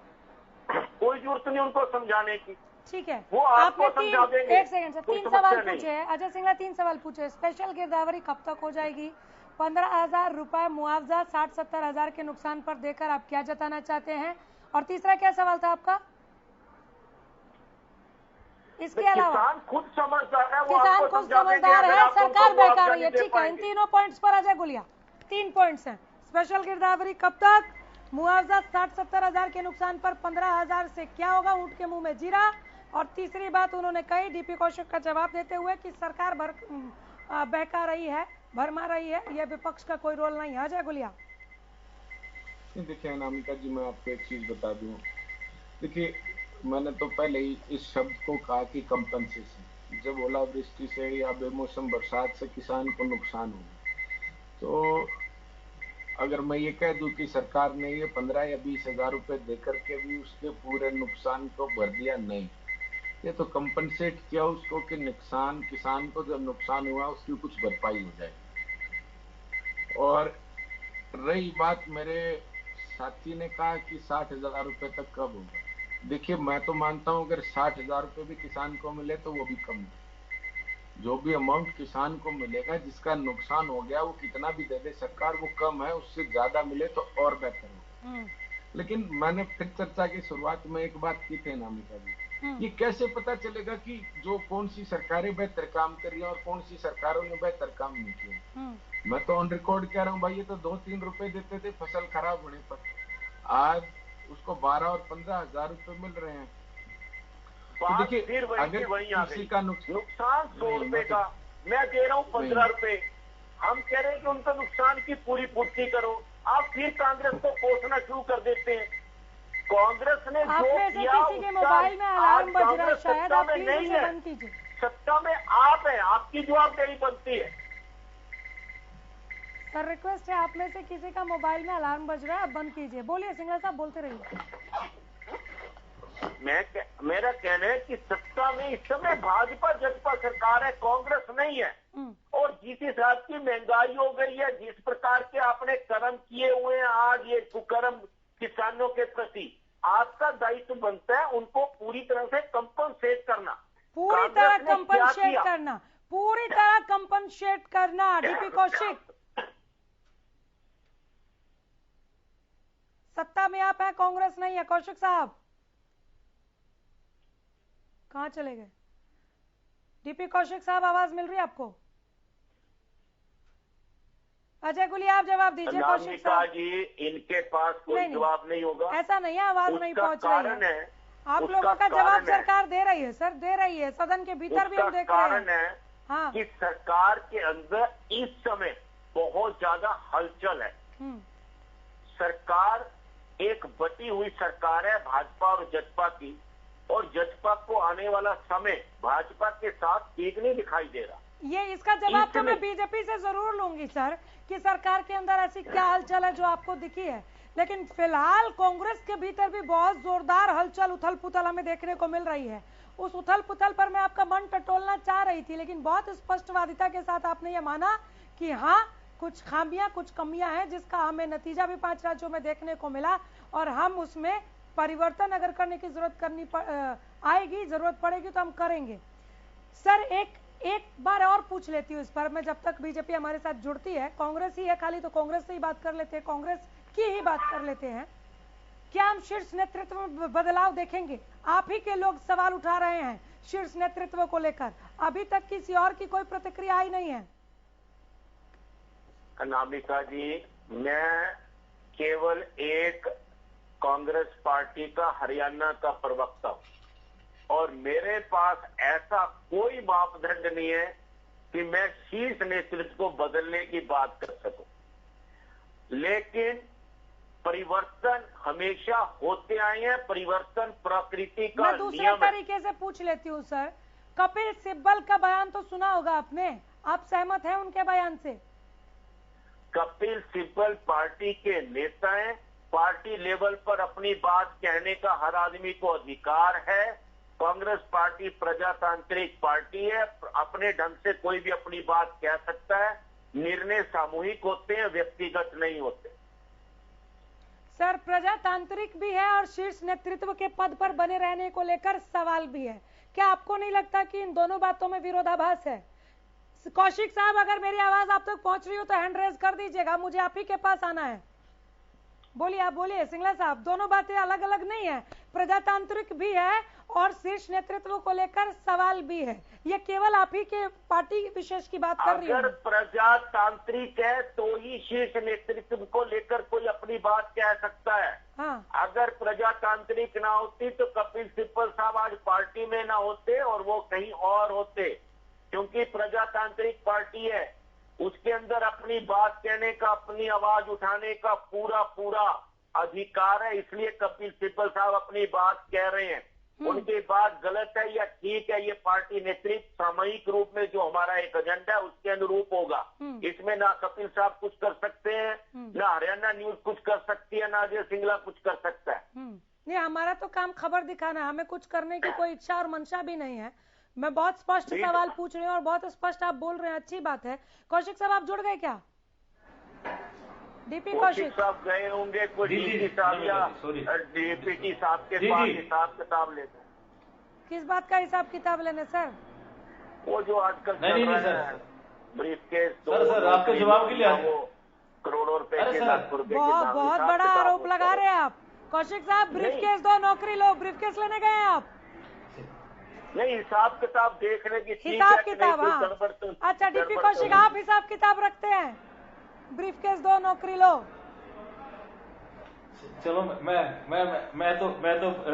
कोई जरूरत नहीं उनको समझाने की। ठीक है, वो आपको समझा देंगे। एक सेकंड, 3 सवाल पूछे हैं अजय सिंगला, 3 सवाल पूछे। स्पेशल गिरदावरी कब तक हो जाएगी? 15,000 रुपए मुआवजा 60-70 हजार के नुकसान पर देकर आप क्या जताना चाहते हैं? और तीसरा क्या सवाल था आपका? इसके अलावा किसान खुद समझदार है, किसान खुद समझदार है, सरकार बहका रही है। ठीक है, इन तीनों पॉइंट्स पर अजय गुलिया 3 पॉइंट्स हैं। स्पेशल गिरदावरी कब तक, मुआवजा 60-70 हजार के नुकसान पर 15,000 से क्या होगा, ऊंट के मुंह में जीरा, और तीसरी बात उन्होंने कही डीपी कौशिक का जवाब देते हुए कि सरकार बहका रही है, भरमा रही है, यह विपक्ष का कोई रोल नहीं है। अजय गुलिया। देखिए अनामिका जी, मैं आपको एक चीज बता दूं। देखिए, मैंने तो पहले ही इस शब्द को कहा कि कंपनसेशन, जब ओलावृष्टि से या बेमौसम बरसात से किसान को नुकसान हो, तो अगर मैं ये कह दूं कि सरकार ने ये 15 या 20 हजार रुपए देकर के भी उसके पूरे नुकसान को भर दिया, नहीं, ये तो कंपनसेट किया उसको कि नुकसान, किसान को जब नुकसान हुआ उसकी कुछ भरपाई हो जाए। और रही बात, मेरे साथी ने कहा कि 60,000 रुपए तक कब होगा। देखिए, मैं तो मानता हूं अगर 60,000 रुपए भी किसान को मिले तो वो भी कम है। जो भी अमाउंट किसान को मिलेगा, जिसका नुकसान हो गया, वो कितना भी दे दे सरकार, वो कम है, उससे ज्यादा मिले तो और बेहतर हो। लेकिन मैंने फिर चर्चा की शुरुआत में एक बात की थी अनामिका जी, ये कैसे पता चलेगा कि जो कौन सी सरकारें बेहतर काम कर रही है और कौन सी सरकारों ने बेहतर काम नहीं किया? मैं तो ऑन रिकॉर्ड कह रहा हूँ भाई, ये तो 2-3 रुपए देते थे फसल खराब होने पर, आज उसको 12 और 15,000 रुपए मिल रहे हैं। तो देखिए, अगर किसी का नुकसान 100 रुपए का, मैं दे रहा हूँ 15 रुपए, हम कह रहे हैं कि उनका नुकसान की पूरी पूर्ति करो। आप फिर कांग्रेस को कोसना शुरू कर देते हैं। कांग्रेस ने जो किया किसी के मोबाइल में अलार्म बज रहा है, शायद आप में नहीं है, बंद कीजिए। सत्ता में आप है, आपकी जवाबदेही बनती है। सर रिक्वेस्ट है, आप में से किसी का मोबाइल में अलार्म बज रहा है, आप बंद कीजिए। बोलिए सिंगला साहब, बोलते रहिए। मेरा कहना है कि सत्ता में इस समय भाजपा जसपा सरकार है, कांग्रेस नहीं है। और जिस हिसाब की महंगाई हो गई है, जिस प्रकार के आपने कर्म किए हुए हैं, आज ये कुकर्म किसानों के प्रति, आपका दायित्व बनता है उनको पूरी तरह से कंपनसेट करना, पूरी तरह कंपनसेट करना, पूरी तरह कंपनसेट करना। डीपी कौशिक, सत्ता में आप है, कांग्रेस नहीं है। कौशिक साहब कहां चले गए? डीपी कौशिक साहब, आवाज मिल रही है आपको? अजय गुलिया, आप जवाब दीजिए। कौशिक साहब जी, इनके पास कोई जवाब नहीं होगा। ऐसा नहीं है, आवाज नहीं पहुंच रही है। आप लोगों का जवाब सरकार दे रही है सर, दे रही है। सदन के भीतर भी हम देख रहे हैं। हाँ, कि सरकार के अंदर इस समय बहुत ज्यादा हलचल है। सरकार एक बटी हुई सरकार है भाजपा और जसपा की, और जसपा को आने वाला समय भाजपा के साथ ठीक नहीं दिखाई दे रहा। ये इसका जवाब तो मैं बीजेपी से जरूर लूंगी सर, कि सरकार के अंदर ऐसी क्या हलचल है जो आपको दिखी है। लेकिन फिलहाल कांग्रेस के भीतर भी बहुत जोरदार हलचल, उथल पुथल हमें देखने को मिल रही है। उस उथल पुथल पर मैं आपका मन टटोलना चाह रही थी, लेकिन बहुत स्पष्टवादिता के साथ आपने ये माना कि हाँ, कुछ खामियां, कुछ कमियां हैं, जिसका हमें नतीजा भी 5 राज्यों में देखने को मिला, और हम उसमें परिवर्तन अगर करने की जरूरत आएगी, जरूरत पड़ेगी तो हम करेंगे। सर एक बार और पूछ लेती हूँ इस पर मैं, जब तक बीजेपी हमारे साथ जुड़ती है। कांग्रेस ही है खाली, तो कांग्रेस से ही बात कर लेते हैं, कांग्रेस की ही बात कर लेते हैं। क्या हम शीर्ष नेतृत्व में बदलाव देखेंगे? आप ही के लोग सवाल उठा रहे हैं शीर्ष नेतृत्व को लेकर, अभी तक किसी और की कोई प्रतिक्रिया आई नहीं है। अनामिका जी, मैं केवल एक कांग्रेस पार्टी का हरियाणा का प्रवक्ता हूं, और मेरे पास ऐसा कोई मापदंड नहीं है कि मैं शीर्ष नेतृत्व को बदलने की बात कर सकूं। लेकिन परिवर्तन हमेशा होते आए हैं, परिवर्तन प्रकृति का मैं दूसरे तरीके से पूछ लेती हूँ सर, कपिल सिब्बल का बयान तो सुना होगा आपने, आप सहमत हैं उनके बयान से? कपिल सिब्बल पार्टी के नेता हैं, पार्टी लेवल पर अपनी बात कहने का हर आदमी को अधिकार है। कांग्रेस पार्टी प्रजातांत्रिक पार्टी है, अपने ढंग से कोई भी अपनी बात कह सकता है। निर्णय सामूहिक होते हैं, व्यक्तिगत नहीं होते। सर प्रजातांत्रिक भी है और शीर्ष नेतृत्व के पद पर बने रहने को लेकर सवाल भी है। क्या आपको नहीं लगता कि इन दोनों बातों में विरोधाभास है? कौशिक साहब, अगर मेरी आवाज आप तक पहुंच रही हो तो हैंड रेज कर दीजिएगा, मुझे आप ही के पास आना है। बोलिए, आप बोलिए सिंगला साहब। दोनों बातें अलग अलग नहीं है, प्रजातांत्रिक भी है और शीर्ष नेतृत्व को लेकर सवाल भी है। ये केवल आप ही के पार्टी विशेष की बात कर रही है। अगर प्रजातांत्रिक है तो ही शीर्ष नेतृत्व को लेकर कोई अपनी बात कह सकता है। हाँ। अगर प्रजातांत्रिक ना होती तो कपिल सिब्बल साहब आज पार्टी में ना होते और वो कहीं और होते, क्योंकि प्रजातांत्रिक पार्टी है, उसके अंदर अपनी बात कहने का, अपनी आवाज उठाने का पूरा अधिकार है। इसलिए कपिल सिब्बल साहब अपनी बात कह रहे हैं। उनकी बात गलत है या ठीक है, ये पार्टी नेतृत्व सामूहिक रूप में जो हमारा एक एजेंडा है उसके अनुरूप होगा। इसमें ना कपिल साहब कुछ कर सकते हैं, ना हरियाणा न्यूज कुछ कर सकती है, ना अजय सिंगला कुछ कर सकता है। नहीं, हमारा तो काम खबर दिखाना है, हमें कुछ करने की कोई इच्छा और मंशा भी नहीं है। मैं बहुत स्पष्ट सवाल पूछ रही हूँ और बहुत स्पष्ट आप बोल रहे हैं, अच्छी बात है। कौशिक साहब, आप जुड़ गए क्या? डीपी कौशिक साहब गए होंगे, कोई डीपी साहब या डीपीटी साहब के पास हिसाब किताब लेते। किस बात का हिसाब किताब लेने सर? वो जो आजकल ब्रीफकेस, सर आपके जवाब के लिए वो करोड़ों रुपए के, लाख रुपए के बहुत बड़ा आरोप लगा रहे हैं आप। कौशिक साहब, ब्रीफकेस दो, नौकरी लो, ब्रीफकेस लेने गए हैं आप? नहीं, हिसाब किताब देखने की हिसाब किताब, हाँ। अच्छा डीपी कौशिक, आप हिसाब किताब रखते हैं? ब्रीफकेस दो, नौकरी लो। चलो, मैं तो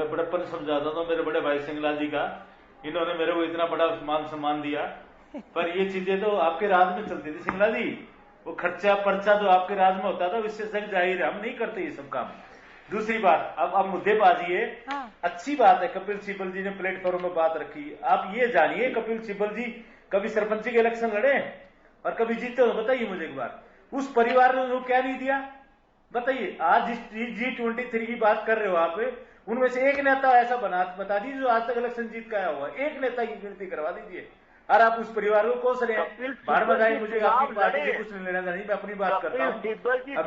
बड़प्पन समझाता हूँ मेरे बड़े भाई सिंगला जी का। इन्होंने मेरे को इतना बड़ा मान सम्मान दिया, पर ये चीजें तो आपके राज में चलती थी सिंगला जी। वो खर्चा पर्चा जो आपके राज में होता था उससे जग जाहिर है, हम नहीं करते ये सब काम। दूसरी बात, अब आप मुद्दे पे आ जाइए। हाँ। अच्छी बात है कपिल सिब्बल जी ने प्लेटफॉर्म में बात रखी। आप ये जानिए कपिल सिब्बल जी कभी सरपंच के इलेक्शन लड़े और कभी जीते हो? बताइए मुझे एक बार। उस परिवार ने उनको क्या नहीं दिया बताइए। आज G23 की बात कर रहे हो आप, उनमें से एक नेता ऐसा बता दीजिए जो आज तक इलेक्शन जीत के आया हुआ। एक नेता की गिनती करवा दीजिए। और आप उस परिवार को कोस रहे हैं। बाढ़ में जाए, मुझे आपकी पार्टी से कुछ नहीं लेना नहीं, मैं अपनी बात करता हूँ।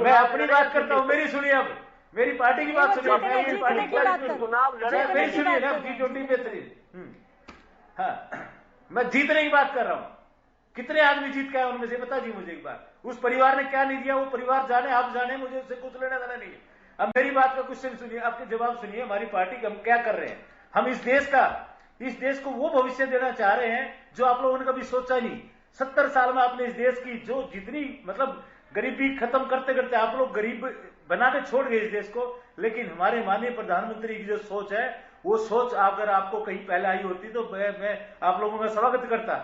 मैं अपनी बात करता हूँ, मेरी सुनिए। अब मेरी पार्टी की बात सुनिए। मेरी पार्टी की बात मेरी सुनिए ना। G20 बेहतरीन। हाँ, मैं जीतने की बात कर रहा हूँ। कितने आदमी जीत के आए उनमें से बता दी मुझे एक बार। उस परिवार ने क्या नहीं दिया वो परिवार जाने, आप जाने, मुझे उससे कुछ लेना देना नहीं है। अब मेरी बात का क्वेश्चन सुनिए, आपके जवाब सुनिए। हमारी पार्टी हम क्या कर रहे हैं? हम इस देश को वो भविष्य देना चाह रहे हैं जो आप लोगों ने कभी सोचा नहीं। 70 साल में आपने इस देश की जो जितनी मतलब गरीबी खत्म करते करते आप लोग गरीब बना के छोड़ गए इस देश को। लेकिन हमारे माननीय प्रधानमंत्री की जो सोच है, वो सोच अगर आपको कहीं पहले आई होती तो मैं आप लोगों का स्वागत करता।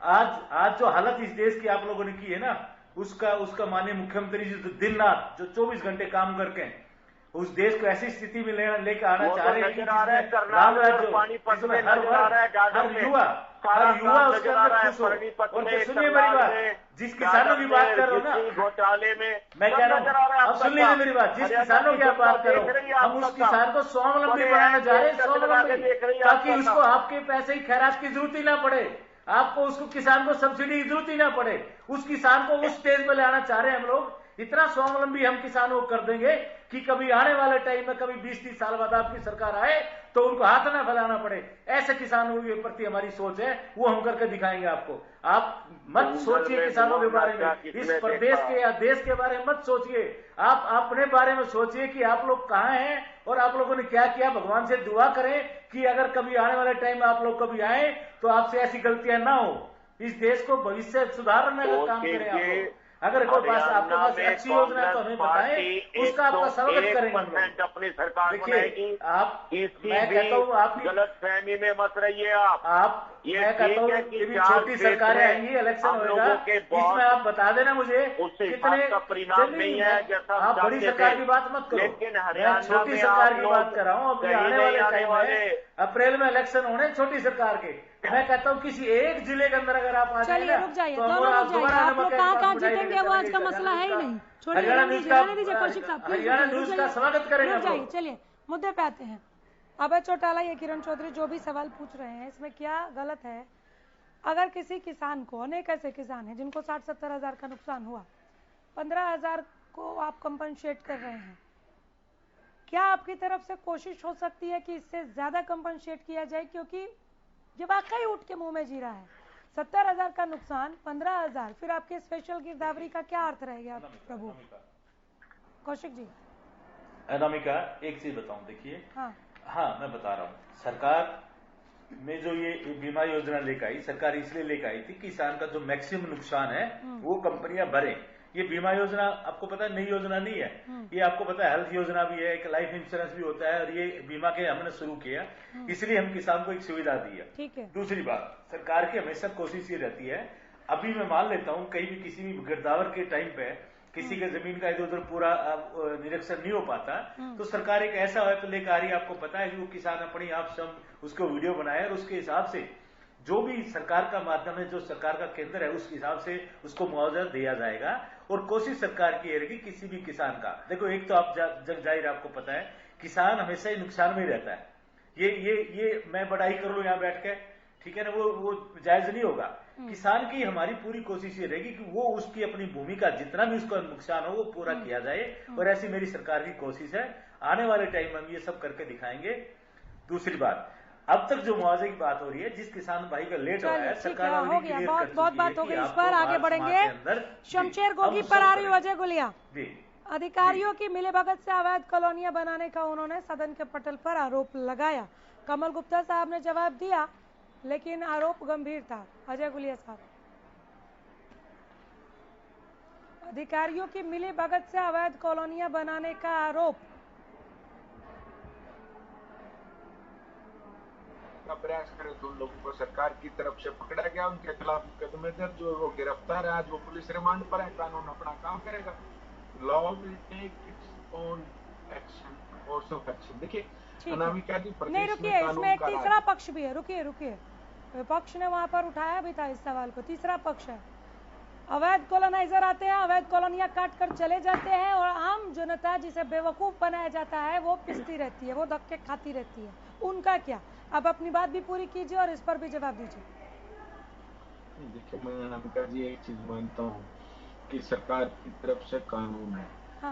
आज जो हालत इस देश की आप लोगों ने की है ना, उसका माननीय मुख्यमंत्री जी जो दिन रात जो 24 घंटे काम करके उस देश को ऐसी स्थिति में लेकर आना चाह रहे हैं कि राम राज्य हर युवा उसके अंदर खुश हो। और सुनिए मेरी बात, जिस किसानों की बात कर रहा हूँ ना, घोटाले में मैं कह रहा हूँ, अब सुन लीजिए मेरी बात। जिस किसानों की आप बात कर रहे हो, हम उस किसान को स्वावलंबी बनाने जा रहे हैं, स्वावलंबी, ताकि उसको आपके पैसे की खैरात की जरूरत ही ना पड़े, आपको उसको किसान को सब्सिडी की जरूरत ही ना पड़े। उस किसान को उस स्टेज पर लाना चाह रहे हैं हम लोग। इतना स्वावलंबी हम किसानों को कर देंगे कि कभी आने वाले टाइम में कभी 20-30 साल बाद आपकी सरकार आए तो उनको हाथ ना फैलाना पड़े। ऐसे किसानों के प्रति हमारी सोच है, वो हम करके दिखाएंगे आपको। आप मत सोचिए किसानों के बारे में, इस प्रदेश के या देश के बारे में मत सोचिए। आप अपने बारे में सोचिए कि आप लोग कहाँ हैं और आप लोगों ने क्या किया। भगवान से दुआ करें कि अगर कभी आने वाले टाइम में आप लोग कभी आए तो आपसे ऐसी गलतियां ना हो। इस देश को भविष्य सुधारने का काम करें आप लोग। अगर कोई बात आपके पास अच्छी योजना है तो हमें बताएं, उसका आपका स्वागत करेंगे। अपनी सरकार देखिए आप, मैं कहता हूँ आपकी गलत फहमी में मत रहिए। आप मैं कहता हूँ कि छोटी सरकारें आएंगी, इलेक्शन होगा, इसमें आप बता देना मुझे कितने परिणाम नहीं है जैसा आप बड़ी सरकार की बात मत करो। मैं छोटी सरकार की बात कर रहा हूँ। अभी आने वाले टाइम में अप्रैल में इलेक्शन होने छोटी सरकार के। मैं कहता हूँ किसी एक जिले के अंदर अगर आप आ चलिए रुक जाइए, आप लोग कहाँ जीतेंगे वो आज का मसला है ही नहीं। हरियाणा न्यूज का स्वागत करेंगे। चलिए मुद्दे पे आते हैं। अभय चौटाला या किरण चौधरी जो भी सवाल पूछ रहे हैं, इसमें क्या गलत है? अगर किसी किसान को, अनेक ऐसे किसान हैं जिनको 60-70 हजार का नुकसान हुआ, 15,000 को आप कंपनसेट कर रहे हैं, क्या आपकी तरफ से कोशिश हो सकती है कि इससे ज्यादा कंपनसेट किया जाए? क्योंकि ये वाकई उठ के मुंह में जी रहा है। 70,000 का नुकसान, 15,000, फिर आपके स्पेशल गिरदावरी का क्या अर्थ रहेगा प्रभु? कौशिक जी। अनामिका, एक चीज बताऊं, देखिए। हाँ मैं बता रहा हूँ, सरकार में जो ये बीमा योजना लेकर आई, सरकार इसलिए लेकर आई थी किसान का जो मैक्सिमम नुकसान है वो कंपनियां भरें। ये बीमा योजना आपको पता है नई योजना नहीं है, ये आपको पता है हेल्थ योजना भी है, एक लाइफ इंश्योरेंस भी होता है, और ये बीमा के हमने शुरू किया, इसलिए हम किसान को एक सुविधा दी है। ठीक है। दूसरी बात, सरकार की हमेशा कोशिश ये रहती है, अभी मैं मान लेता हूँ कहीं भी किसी भी गिरदावर के टाइम पे किसी के जमीन का इधर उधर पूरा निरीक्षण नहीं हो पाता, तो सरकार एक ऐसा ऐप लेकर आ रही है, आपको पता है, जो किसान अपनी आप सब उसको वीडियो बनाए और उसके हिसाब से जो भी सरकार का माध्यम है, जो सरकार का केंद्र है, उस हिसाब से उसको मुआवजा दिया जाएगा। और कोशिश सरकार की रहेगी किसी भी किसान का, देखो एक तो आप जग जाहिर आपको पता है किसान हमेशा ही नुकसान में ही रहता है। ये मैं बड़ाई कर लूं यहाँ बैठ के, ठीक है ना, वो जायज नहीं होगा। किसान की हमारी पूरी कोशिश ये रहेगी कि वो उसकी अपनी भूमिका जितना भी उसका नुकसान हो वो पूरा किया जाए, और ऐसी मेरी सरकार की कोशिश है। आने वाले टाइम में हम ये सब करके दिखाएंगे। दूसरी बात, अब तक जो मुआवजे की बात हो रही है, जिस किसान भाई का लेट हो है, सरकार हो गया, बहुत बात हो गई इस पर। आगे बढ़ेंगे। शमशेर गोगी पर आ रही हूँ, अजय गुलिया। अधिकारियों की मिलीभगत से अवैध कॉलोनियां बनाने का उन्होंने सदन के पटल पर आरोप लगाया। कमल गुप्ता साहब ने जवाब दिया, लेकिन आरोप गंभीर था। अजय गुलिया साहब, अधिकारियों की मिलीभगत से अवैध कॉलोनियां बनाने का आरोप। का प्रयास करे तो उन लोगों को सरकार की तरफ से पकड़ा गया, उनके खिलाफ मुकदमे दर्ज हुए, वो गिरफ्तार है, आज वो पुलिस रिमांड पर है, कानून अपना काम करेगा। Law will take its own action, course of action. देखिए अनामिका जी, नहीं रुकिए, इसमें एक तीसरा पक्ष भी है, रुकिए विपक्ष ने वहां पर उठाया भी था इस सवाल को, तीसरा पक्ष है। अवैध कॉलोनाइजर आते हैं, अवैध कॉलोनियां काट कर चले जाते हैं और आम जनता जिसे बेवकूफ बनाया जाता है वो पिसती रहती है, वो धक्के खाती रहती है। उनका क्या? आप अपनी बात भी पूरी कीजिए और इस पर भी जवाब दीजिए। देखिए मैं अनामिका जी एक चीज मानता हूँ कि सरकार की तरफ से कानून है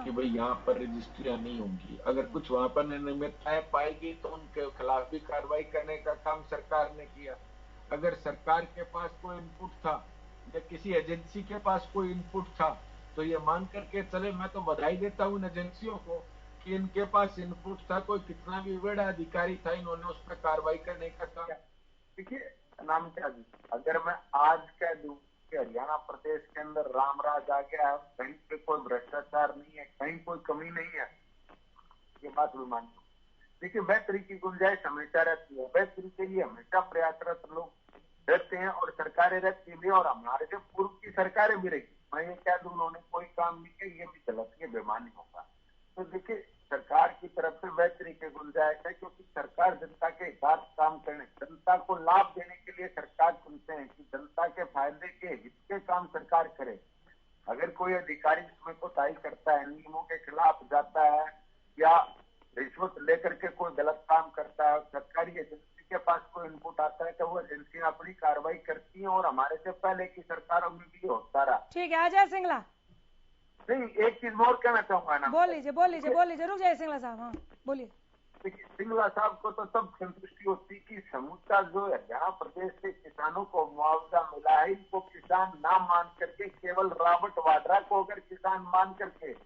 कि भाई यहाँ पर रजिस्ट्रियां नहीं होंगी, अगर कुछ वहाँ पर अनियमितताएं पाएगी तो उनके खिलाफ भी कार्रवाई करने का काम सरकार ने किया। अगर सरकार के पास कोई इनपुट था या किसी एजेंसी के पास कोई इनपुट था तो ये मान करके चले, मैं तो बधाई देता हूँ इन एजेंसियों को कि इनके पास इनपुट था, कोई कितना भी बड़ा अधिकारी था, इन्होंने उस पर कार्रवाई करने का काम। देखिए अनामिका जी, अगर मैं आज कह दूं कि हरियाणा प्रदेश के अंदर राम राज आ गया है, कहीं पे कोई भ्रष्टाचार नहीं है, कहीं कोई कमी नहीं है, ये बात भी मानता हूँ। देखिए बेहतरी की गुंजाइश हमेशा रहती है, बेहतरी के लिए हमेशा प्रयासरत लोग रहते हैं और सरकारें रहती भी, और हमारे जो पूर्व की सरकारें भी रही। मैं ये कह दूं उन्होंने कोई काम नहीं किया, ये भी गलत, ये बेमानी होगा। तो देखिए सरकार की तरफ से बेहतरी की गुंजाइश है, क्योंकि सरकार जनता के हित काम करने, जनता को लाभ देने के लिए सरकार चुनते हैं कि जनता के फायदे के हित के काम सरकार करे। अगर कोई अधिकारी इसमें कोताही करता है, नियमों के खिलाफ जाता है या रिश्वत लेकर के कोई गलत काम करता है, सरकारी एजेंसी के पास कोई इनपुट आता है तो वो एजेंसियां अपनी कार्रवाई करती हैं, और हमारे से पहले की सरकारों में भी होता रहा। ठीक है, अजय सिंगला। नहीं, एक चीज और कहना चाहूंगा ना। बोल लीजिए रुक जाइए सिंगला साहब। हाँ बोलिए। देखिए सिंगला साहब को तो सब संतुष्टि होती कि समूचा जो हरियाणा प्रदेश के किसानों को मुआवजा मिला है, इनको किसान ना मान करके केवल रॉबर्ट वाड्रा को अगर किसान मान करके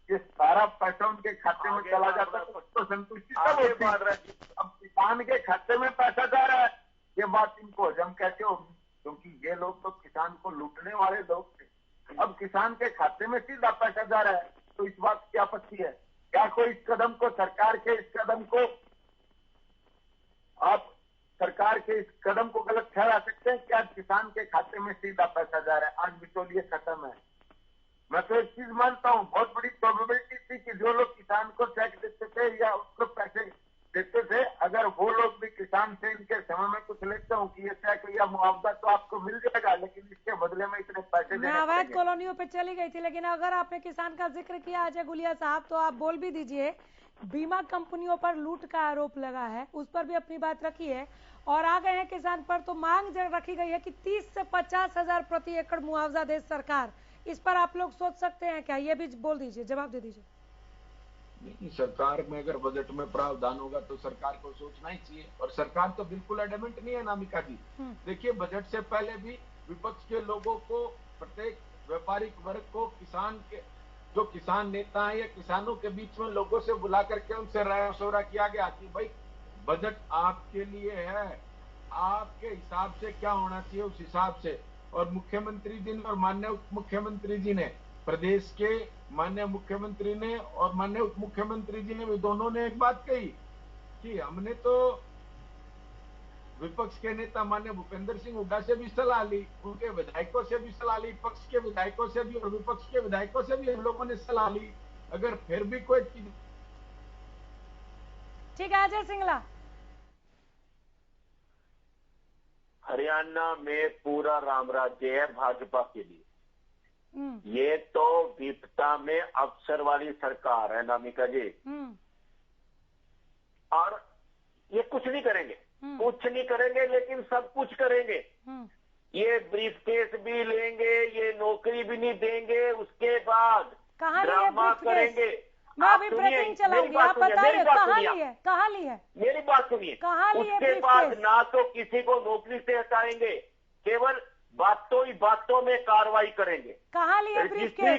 ये सारा पैसा उनके खाते में चला जाता तो संतुष्टि तब होती। अब किसान के खाते में पैसा जा रहा है, ये बात इनको हजम कैसे होगी, क्योंकि ये लोग तो किसान को लूटने वाले लोग थे। अब किसान के खाते में सीधा पैसा जा रहा है, तो इस बात की आपत्ति है क्या? कोई इस कदम को, सरकार के इस कदम को, आप सरकार के इस कदम को गलत ठहरा सकते हैं कि आज किसान के खाते में सीधा पैसा जा रहा है, आज बिचौलिए खत्म है? मैं तो एक चीज मानता हूँ, बहुत बड़ी प्रोबेबिलिटी थी कि जो लोग किसान को चेक देते थे या उसको पैसे देते थे, अगर वो लोग भी किसान से इनके समय में कुछ लेते हो कि ये चेक या मुआवजा तो आपको मिल जाएगा, लेकिन इसके बदले में इतने पैसे मैं अवैध कॉलोनियों पे चली गई थी, लेकिन अगर आपने किसान का जिक्र किया अजय गुलिया साहब, तो आप बोल भी दीजिए बीमा कंपनियों पर लूट का आरोप लगा है, उस पर भी अपनी बात रखी है और आ गए हैं किसान पर, तो मांग रखी गई है कि 30 से 50 हजार प्रति एकड़ मुआवजा दे सरकार। इस पर आप लोग सोच सकते हैं क्या? ये भी बोल दीजिए, जवाब दे दीजिए। नहीं, सरकार में अगर बजट में प्रावधान होगा तो सरकार को सोचना ही चाहिए, और सरकार तो बिल्कुल एडमेंट नहीं है अनामिका जी। देखिए बजट से पहले भी विपक्ष के लोगों को, प्रत्येक व्यापारिक वर्ग को, किसान के जो किसान नेता हैं या किसानों के बीच में लोगों से बुला करके उनसे राय मशवरा किया गया कि भाई बजट आपके लिए है, आपके हिसाब से क्या होना चाहिए उस हिसाब से। और मुख्यमंत्री जी ने और माननीय उप मुख्यमंत्री जी ने, प्रदेश के माननीय मुख्यमंत्री ने और माननीय उप मुख्यमंत्री जी ने भी दोनों ने एक बात कही कि हमने तो विपक्ष के नेता माननीय भूपेंद्र सिंह हुड्डा से भी सलाह ली, उनके विधायकों से भी सलाह ली, पक्ष के विधायकों से भी और विपक्ष के विधायकों से भी हम लोगों ने सलाह ली। अगर फिर भी कोई चीज। ठीक है अजय सिंगला। हरियाणा में पूरा राम राज्य है भाजपा के लिए। ये तो विपदा में अफसर वाली सरकार है नामिका जी, और ये कुछ नहीं करेंगे, कुछ नहीं करेंगे, लेकिन सब कुछ करेंगे। ये ब्रीफकेस भी लेंगे, ये नौकरी भी नहीं देंगे, उसके बाद ड्रामा करेंगे। मैं अभी ब्रेकिंग चलाऊंगी, आप बताइए कहाँ ली है? मेरी बात सुनिए। उसके बाद ना तो किसी को नौकरी से हटाएंगे, केवल बातों में कार्रवाई करेंगे। कहाँ ली है? रजिस्ट्री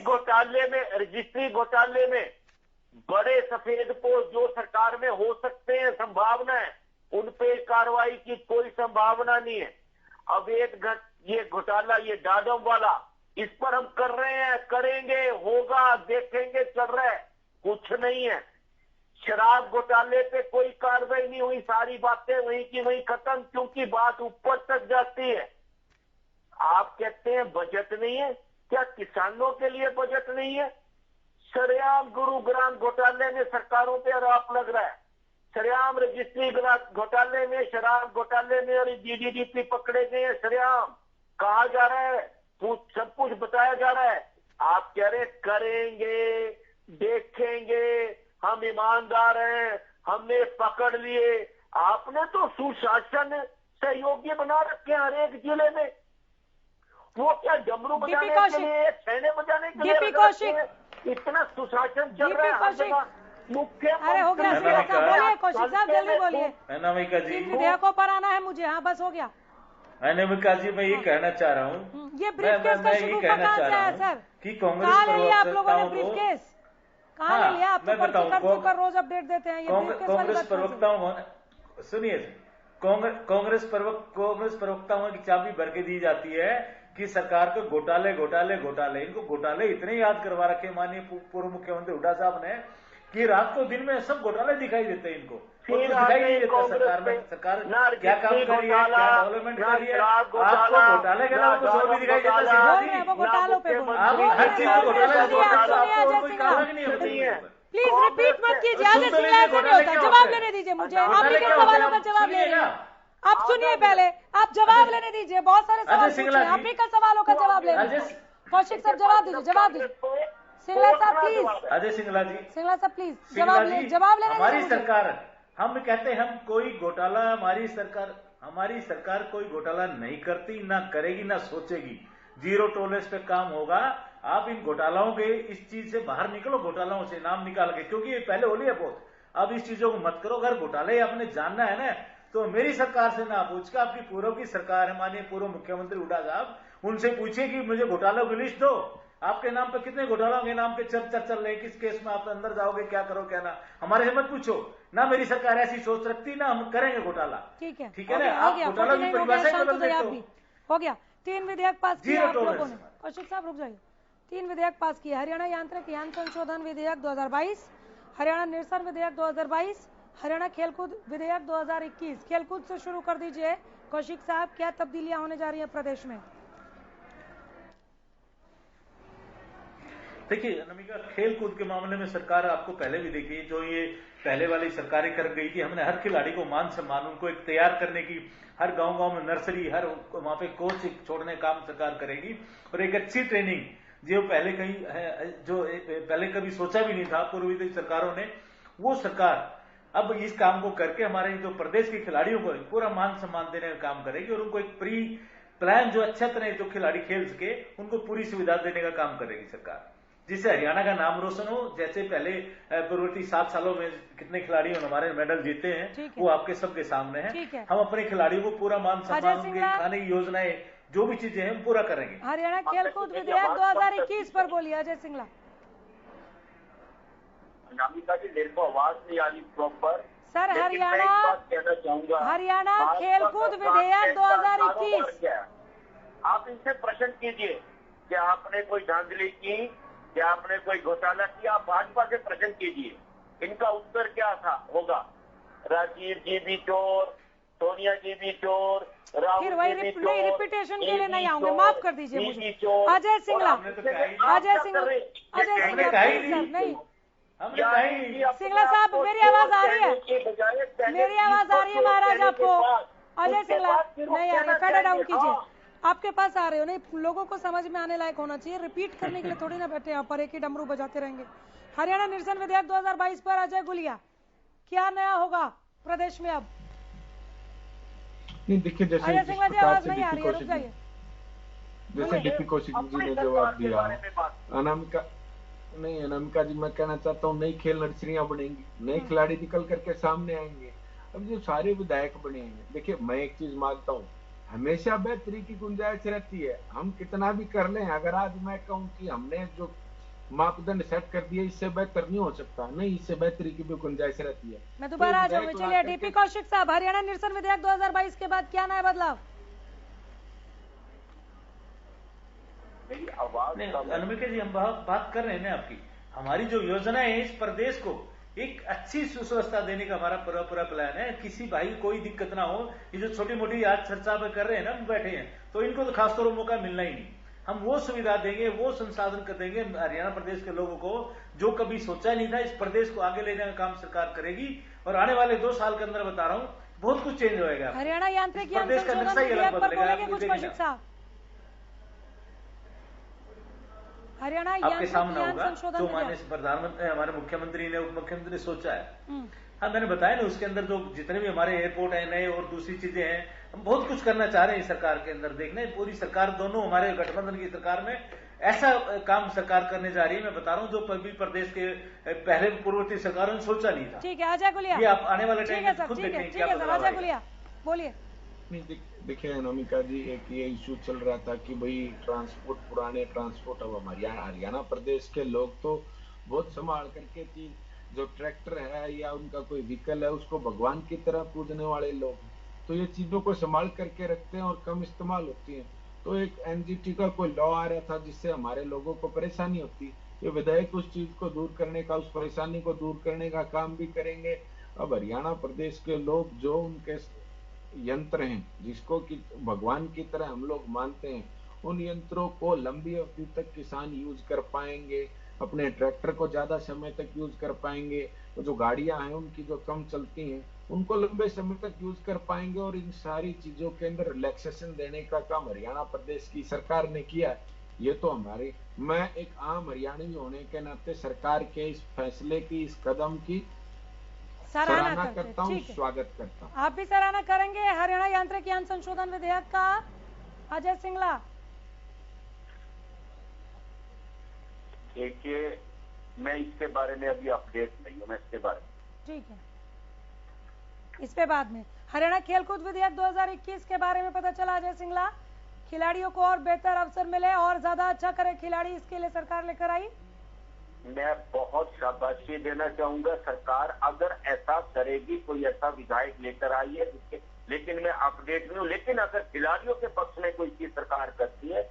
घोटाले में बड़े सफेद पोस्ट जो सरकार में हो सकते हैं, संभावना है, उन पे कार्रवाई की कोई संभावना नहीं है। अब ये घोटाला, ये डाडम वाला, इस पर हम कर रहे हैं, करेंगे, होगा, देखेंगे, चल रहा है, कुछ नहीं है। शराब घोटाले पे कोई कार्रवाई नहीं हुई, सारी बातें वहीं की वहीं खत्म, क्योंकि बात ऊपर तक जाती है। आप कहते हैं बजट नहीं है, क्या किसानों के लिए बजट नहीं है? सरेआम गुरुग्राम घोटाले में सरकारों पे आरोप लग रहा है, सरेआम रजिस्ट्री घोटाले में, शराब घोटाले में और जीडीडीपी पकड़े गए हैं, सरेआम कहा जा रहा है, सब कुछ बताया जा रहा है। आप कह रहे करेंगे, देखेंगे, हम ईमानदार हैं, हमने पकड़ लिए। आपने तो सुशासन सहयोगी बना रखे हैं हर एक जिले में। वो क्या डमरू बजाने के लिए, छेने बजाने के लिए इतना सुशासन चल रहा है। अरे हो गया, बोलिए कौशिक साहब, जल्दी बोलिए। अनामिका जी, इन विधेयकों पर आना है मुझे। हाँ बस हो गया। अनामिका जी, मैं ये कहना चाह रहा हूँ, ये ब्रीफकेस का शिगुफा कहाँ से आया सर? कि कांग्रेस कहाँ ले लिया आप लोगों ने ब्रीफकेस? कहाँ ले लिया? आप तो पर्ची पर रोज अपडेट देते हैं। कांग्रेस प्रवक्ताओं, सुनिए, कांग्रेस प्रवक्ताओं की चाबी भर के दी जाती है कि सरकार को घोटाले घोटाले घोटाले। इनको घोटाले इतने याद करवा रखे माननीय पूर्व मुख्यमंत्री हुड्डा साहब ने कि रात को दिन में सब घोटाले दिखाई देते हैं इनको। दिखाई नहीं देता सरकार में, सरकार क्या काम कर रही है, क्या डेवलपमेंट कर रही है। आपको घोटाले के अलावा कुछ और भी दिखाई देता है। घोटालों पे आप हर चीज में घोटाला, कोई काम नहीं है। प्लीज रिपीट मत कीजिए। आज सिंगला ऐसा नहीं होता। जवाब लेने दीजिए मुझे, आप ही के सवालों का जवाब ले रही हैं। आप सुनिए पहले, आप जवाब लेने दीजिए। बहुत सारे सवाल पूछे, आप ही का सवालों का जवाब ले रहे हैं। कौशिक साहब जवाब दीजिए, जवाब दीजिए। सिंगला साहब प्लीज, अजय सिंगला जी, सिंगला साहब प्लीज जवाब लेने। हमारी सरकार, हम कहते हैं हम कोई घोटाला, हमारी सरकार कोई घोटाला नहीं करती, ना करेगी, ना सोचेगी। जीरो टॉलरेंस पे काम होगा। आप इन घोटालाओं के, इस चीज से बाहर निकलो, घोटालाओं से नाम निकाल के, क्योंकि ये पहले हो लिया बहुत। अब इस चीजों को मत करो। अगर घोटाले आपने जानना है ना, तो मेरी सरकार से ना पूछ के, आपकी पूर्व की सरकार है, माननीय पूर्व मुख्यमंत्री हुड्डा साहब, उनसे पूछिए कि मुझे घोटालों की लिस्ट दो। आपके नाम पे कितने घोटालों के नाम पे चर्चा चल रही है, किस केस में आप अंदर जाओगे, क्या करो क्या ना। हमारे से मत पूछो ना। मेरी सरकार ऐसी सोच रखती ना, हम करेंगे घोटाला। ठीक है, ठीक है ना। आप घोटाला की परिभाषा बदल देते हो। हो गया। 3 विधेयक पास किए आप लोगों ने। कौशिक साहब रुक जाइए। 3 विधेयक पास किए। हरियाणा यांत्रिक यान संशोधन विधेयक 2022, हरियाणा निरसन विधेयक 2022, हरियाणा खेलकूद विधेयक 2021। खेलकूद से शुरू कर दीजिए कौशिक साहब, क्या तब्दीलियां होने जा रही है प्रदेश में? देखिए अनामिका, खेल कूद के मामले में सरकार आपको पहले भी देखी, जो ये पहले वाली सरकारें कर गई थी, हमने हर खिलाड़ी को मान सम्मान, उनको एक तैयार करने की, हर गांव में नर्सरी, हर वहां पे कोच छोड़ने का काम सरकार करेगी। और एक अच्छी ट्रेनिंग जो पहले कहीं, जो पहले कभी सोचा भी नहीं था पूर्वी सरकारों ने, वो सरकार अब इस काम को करके हमारे जो प्रदेश के खिलाड़ियों को पूरा मान सम्मान देने का काम करेगी। और उनको एक प्री प्लान जो अच्छा तरह जो खिलाड़ी खेल सके, उनको पूरी सुविधा देने का काम करेगी सरकार, जिससे हरियाणा का नाम रोशन हो। जैसे पहले पूर्ववर्ती 7 सालों में कितने खिलाड़ियों ने हमारे मेडल जीते हैं, वो आपके सबके सामने है। हम अपने खिलाड़ियों को पूरा मान सम्मान, उनके खाने की योजनाएं, जो भी चीजें हैं, हम पूरा करेंगे। हरियाणा खेलकूद विधेयक 2021 पर बोलिए अजय सिंगला। अनामिका जी, मेरे को आवाज नहीं आ रही प्रॉपर सर। हरियाणा खेलकूद विधेयक 2021, आप इनसे प्रश्न कीजिए कि आपने कोई धांधली की, क्या आपने कोई घोटाला किया? आप भाजपा से प्रश्न कीजिए, इनका उत्तर क्या था होगा। राजीव जी भी चोर, सोनिया जी भी चोर, राहुल फिर वही रिपीटेशन के लिए नहीं आऊंगे, माफ कर दीजिए मुझे। अजय सिंगला, नहीं सिंगला साहब, मेरी आवाज आ रही है? मेरी आवाज आ रही है महाराज आपको? अजय सिंगला नहीं आ रही है, फेड डाउन कीजिए। आपके पास आ रहे हो, नहीं लोगों को समझ में आने लायक होना चाहिए। रिपीट करने के लिए थोड़ी ना बैठे यहाँ पर एक ही डमरू बजाते रहेंगे। हरियाणा निरसन विधेयक 2022 पर अजय गुलिया, क्या नया होगा प्रदेश में अब? नहीं देखिए, जैसे अजय सिंगला जी आवाज नहीं आ रही है, रुक जाइए। जैसे डीपी कौशिक जी ने जवाब दिया, अनामिका जी, मैं कहना चाहता हूँ नई खेल नर्सरियां बनेंगी, नए खिलाड़ी निकल करके सामने आएंगे। अब जो सारे विधायक बने हैं, देखिए मैं एक चीज मानता हूँ, हमेशा बेहतरी की गुंजाइश रहती है। हम कितना भी कर लें, अगर आज मैं कहूँ कि हमने जो मापदंड सेट कर दिए इससे बेहतर नहीं हो सकता, नहीं, इससे बेहतरी की भी गुंजाइश रहती है। मैं दोबारा आ जाऊंगी। चलिए डीपी कौशिक साहब, हरियाणा निरसन विधेयक 2022 के बाद क्या नया बदलाव? अनामिका जी, हम बात कर रहे हैं ना आपकी, हमारी जो योजना है इस प्रदेश को एक अच्छी सुव्यवस्था देने का हमारा पूरा प्लान है। किसी भाई को कोई दिक्कत ना हो। ये जो छोटी मोटी आज चर्चा पे कर रहे हैं ना, बैठे हैं, तो इनको तो खासतौर पर मौका मिलना ही नहीं। हम वो सुविधा देंगे, वो संसाधन कर देंगे हरियाणा प्रदेश के लोगों को जो कभी सोचा नहीं था। इस प्रदेश को आगे लेने का काम सरकार करेगी और आने वाले 2 साल के अंदर बता रहा हूँ बहुत कुछ चेंज होएगा। हरियाणा यांत्रिक प्रदेश का नक्शा ही अलग बदलेगा। कुछ कौशिक साहब, हरियाणा आपके सामने होगा जो माननीय प्रधानमंत्री हमारे मुख्यमंत्री ने, उप मुख्यमंत्री ने सोचा है। हाँ, मैंने बताया ना, उसके अंदर जो जितने भी हमारे एयरपोर्ट है नए और दूसरी चीजें हैं, हम बहुत कुछ करना चाह रहे हैं सरकार के अंदर। देखना पूरी सरकार, दोनों हमारे गठबंधन की सरकार में ऐसा काम सरकार करने जा रही है। मैं बता रहा हूँ जो कभी प्रदेश के पहले पूर्ववर्ती सरकारों ने सोचा नहीं था। ठीक है, अजय गुलिया, ये आप आने वाले टाइम में खुद देखेंगे क्या बदलाव अजय गुलिया बोलिए। देखिए अनामिका जी, एक ये इशू चल रहा था कि भाई ट्रांसपोर्ट, पुराने ट्रांसपोर्ट, अब हरियाणा प्रदेश के लोग तो बहुत संभाल करके चीज, जो ट्रैक्टर है या उनका कोई व्हीकल है उसको भगवान की तरह पूजने वाले लोग, तो ये चीजों को संभाल करके रखते हैं और कम इस्तेमाल होती है। तो एक एनजीटी का कोई लॉ आ रहा था जिससे हमारे लोगों को परेशानी होती, ये विधेयक उस चीज को दूर करने का, उस परेशानी को दूर करने का काम भी करेंगे। अब हरियाणा प्रदेश के लोग जो उनके यंत्र हैं जिसको कि भगवान की तरह हम लोग मानते हैं, उन यंत्रों को लंबी अवधि तक किसान यूज कर पाएंगे, अपने ट्रैक्टर को ज्यादा समय तक यूज कर पाएंगे, तो जो गाड़ियां हैं उनकी जो कम चलती हैं उनको लंबे समय तक यूज कर पाएंगे। और इन सारी चीजों के अंदर रिलैक्सेशन देने का काम हरियाणा प्रदेश की सरकार ने किया। ये तो हमारे, मैं एक आम हरियाणवी होने के नाते सरकार के इस फैसले की, इस कदम की सराहना करता हूँ, स्वागत करता हूँ। आप भी सराहना करेंगे हरियाणा यांत्रिक यान संशोधन विधेयक का? अजय सिंगला। देखिए, मैं इसके बारे में अभी अपडेट नहीं हूँ, मैं इसके बारे में। ठीक है, इस पे बाद में। हरियाणा खेलकूद विधेयक 2021 के बारे में पता चला अजय सिंगला, खिलाड़ियों को और बेहतर अवसर मिले और ज्यादा अच्छा करे खिलाड़ी, इसके लिए सरकार लेकर आई। मैं बहुत शाबाशी देना चाहूंगा, सरकार अगर ऐसा करेगी, कोई ऐसा विधायक लेकर आई है जिसके, लेकिन मैं अपडेट नहीं हूँ। लेकिन अगर खिलाड़ियों के पक्ष में कोई चीज सरकार करती है,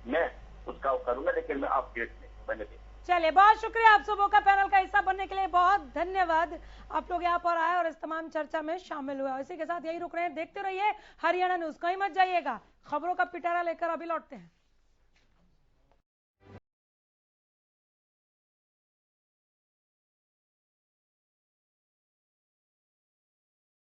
मैं उसका करूंगा, लेकिन मैं अपडेट नहीं मैंने देखा। चलिए, बहुत शुक्रिया आप सुबह का पैनल का हिस्सा बनने के लिए, बहुत धन्यवाद। आप लोग यहाँ पर आए और इस तमाम चर्चा में शामिल हुए। इसी के साथ यही रुक रहे हैं, देखते रहिए हरियाणा न्यूज, कहीं मत जाइएगा। खबरों का पिटारा लेकर अभी लौटते हैं।